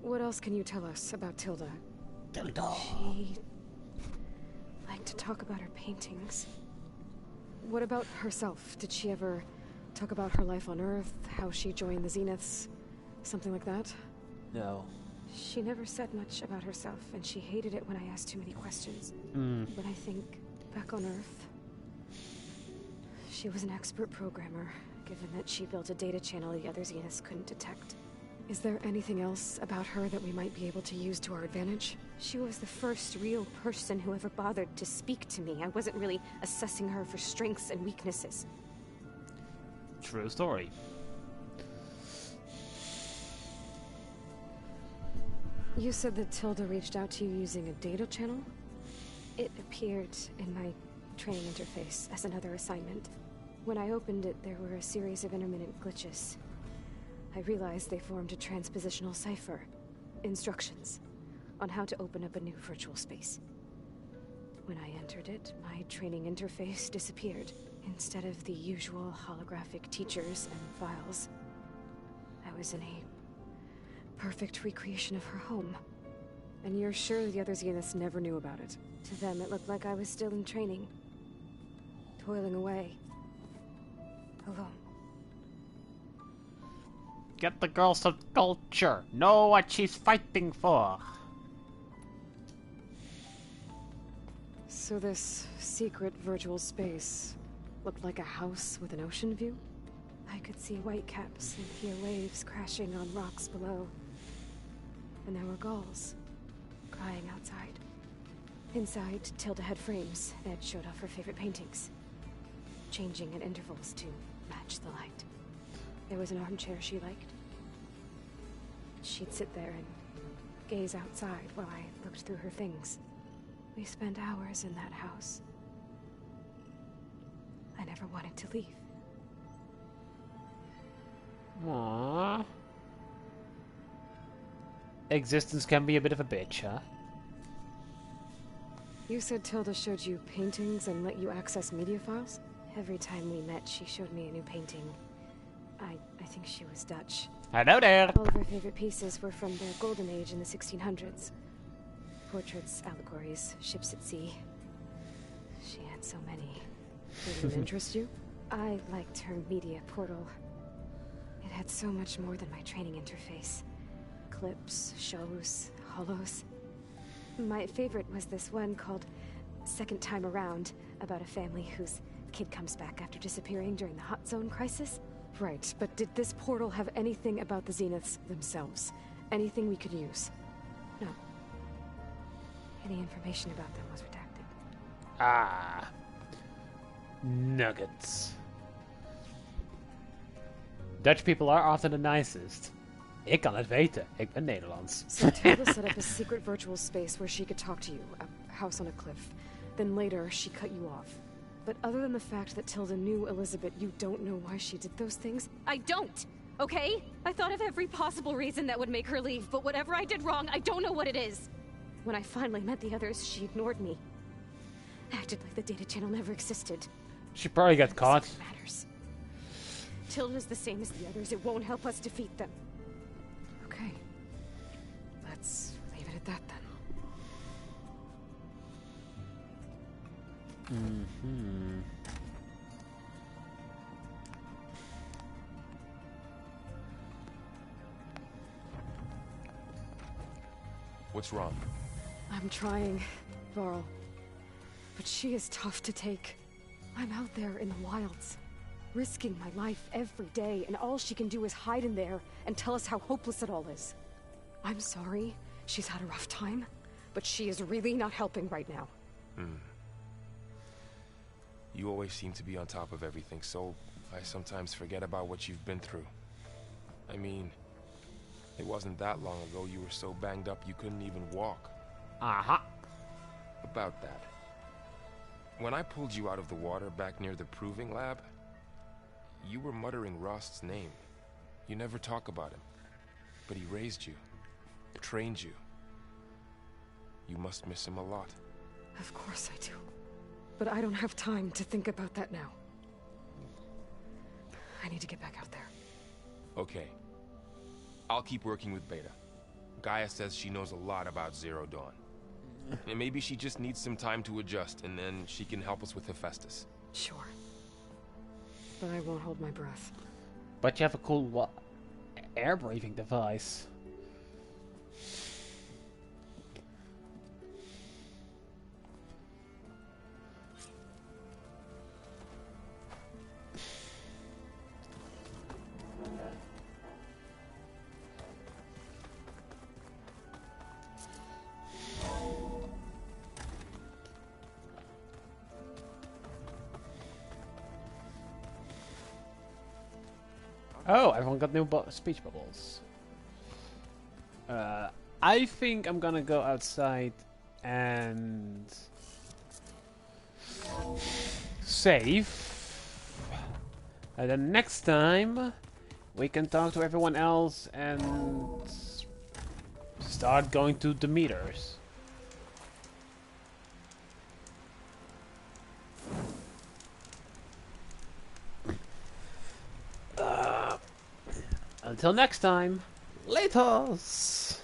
What else can you tell us about Tilda? Tilda. She liked to talk about her paintings. What about herself? Did she ever talk about her life on Earth, how she joined the Zeniths, something like that? No. She never said much about herself, and she hated it when I asked too many questions. But I think, back on Earth, she was an expert programmer, given that she built a data channel the other Zeniths couldn't detect. Is there anything else about her that we might be able to use to our advantage? She was the first real person who ever bothered to speak to me. I wasn't really assessing her for strengths and weaknesses. True story. You said that Tilda reached out to you using a data channel? It appeared in my training interface as another assignment. When I opened it, there were a series of intermittent glitches. I realized they formed a transpositional cipher. Instructions on how to open up a new virtual space. When I entered it, my training interface disappeared. Instead of the usual holographic teachers and files, I was in a perfect recreation of her home. And you're sure the other Zeniths never knew about it? To them, it looked like I was still in training. toiling away. Alone. Get the girl some culture. Know what she's fighting for. So this secret virtual space looked like a house with an ocean view? I could see whitecaps and hear waves crashing on rocks below. And there were gulls crying outside. Inside, Tilda had frames that showed off her favorite paintings, changing at intervals to match the light. There was an armchair she liked. She'd sit there and gaze outside while I looked through her things. We spent hours in that house. I never wanted to leave. Aww. Existence can be a bit of a bitch, huh? You said Tilda showed you paintings and let you access media files? Every time we met, she showed me a new painting. I think she was Dutch. Hello there! All of her favorite pieces were from their golden age in the 1600s. Portraits, allegories, ships at sea. She had so many. Did it interest you? I liked her media portal. It had so much more than my training interface. Clips, shows, holos. My favorite was this one called Second Time Around, about a family whose kid comes back after disappearing during the Hot Zone crisis. Right, but did this portal have anything about the Zeniths themselves? Anything we could use? No. Any information about them was redacted. Ah. Nuggets. Dutch people are often the nicest. Ik kan het weten. Ik ben Nederlands. So Tilda set up a secret virtual space where she could talk to you, a house on a cliff. Then later, she cut you off. But other than the fact that Tilda knew Elizabeth, you don't know why she did those things? I don't! Okay? I thought of every possible reason that would make her leave, but whatever I did wrong, I don't know what it is. When I finally met the others, she ignored me. Acted like the data channel never existed. She probably got caught. Matters. Tilda's the same as the others. It won't help us defeat them. Okay. Let's leave it at that then. Mm-hmm. What's wrong? I'm trying, Varl. But she is tough to take. I'm out there in the wilds, risking my life every day, and all she can do is hide in there and tell us how hopeless it all is. I'm sorry, she's had a rough time, but she is really not helping right now. You always seem to be on top of everything, so I sometimes forget about what you've been through. I mean, it wasn't that long ago you were so banged up you couldn't even walk. Aha. About that. When I pulled you out of the water back near the proving lab, you were muttering Rost's name. You never talk about him. But he raised you, trained you. You must miss him a lot. Of course I do. But I don't have time to think about that now. I need to get back out there. Okay. I'll keep working with Beta. Gaia says she knows a lot about Zero Dawn. And maybe she just needs some time to adjust, and then she can help us with Hephaestus. Sure. But I won't hold my breath. But you have a cool air breathing device. Oh, everyone got new speech bubbles. I think I'm gonna go outside and save. And then next time we can talk to everyone else and start going to the meters. Until next time, laters!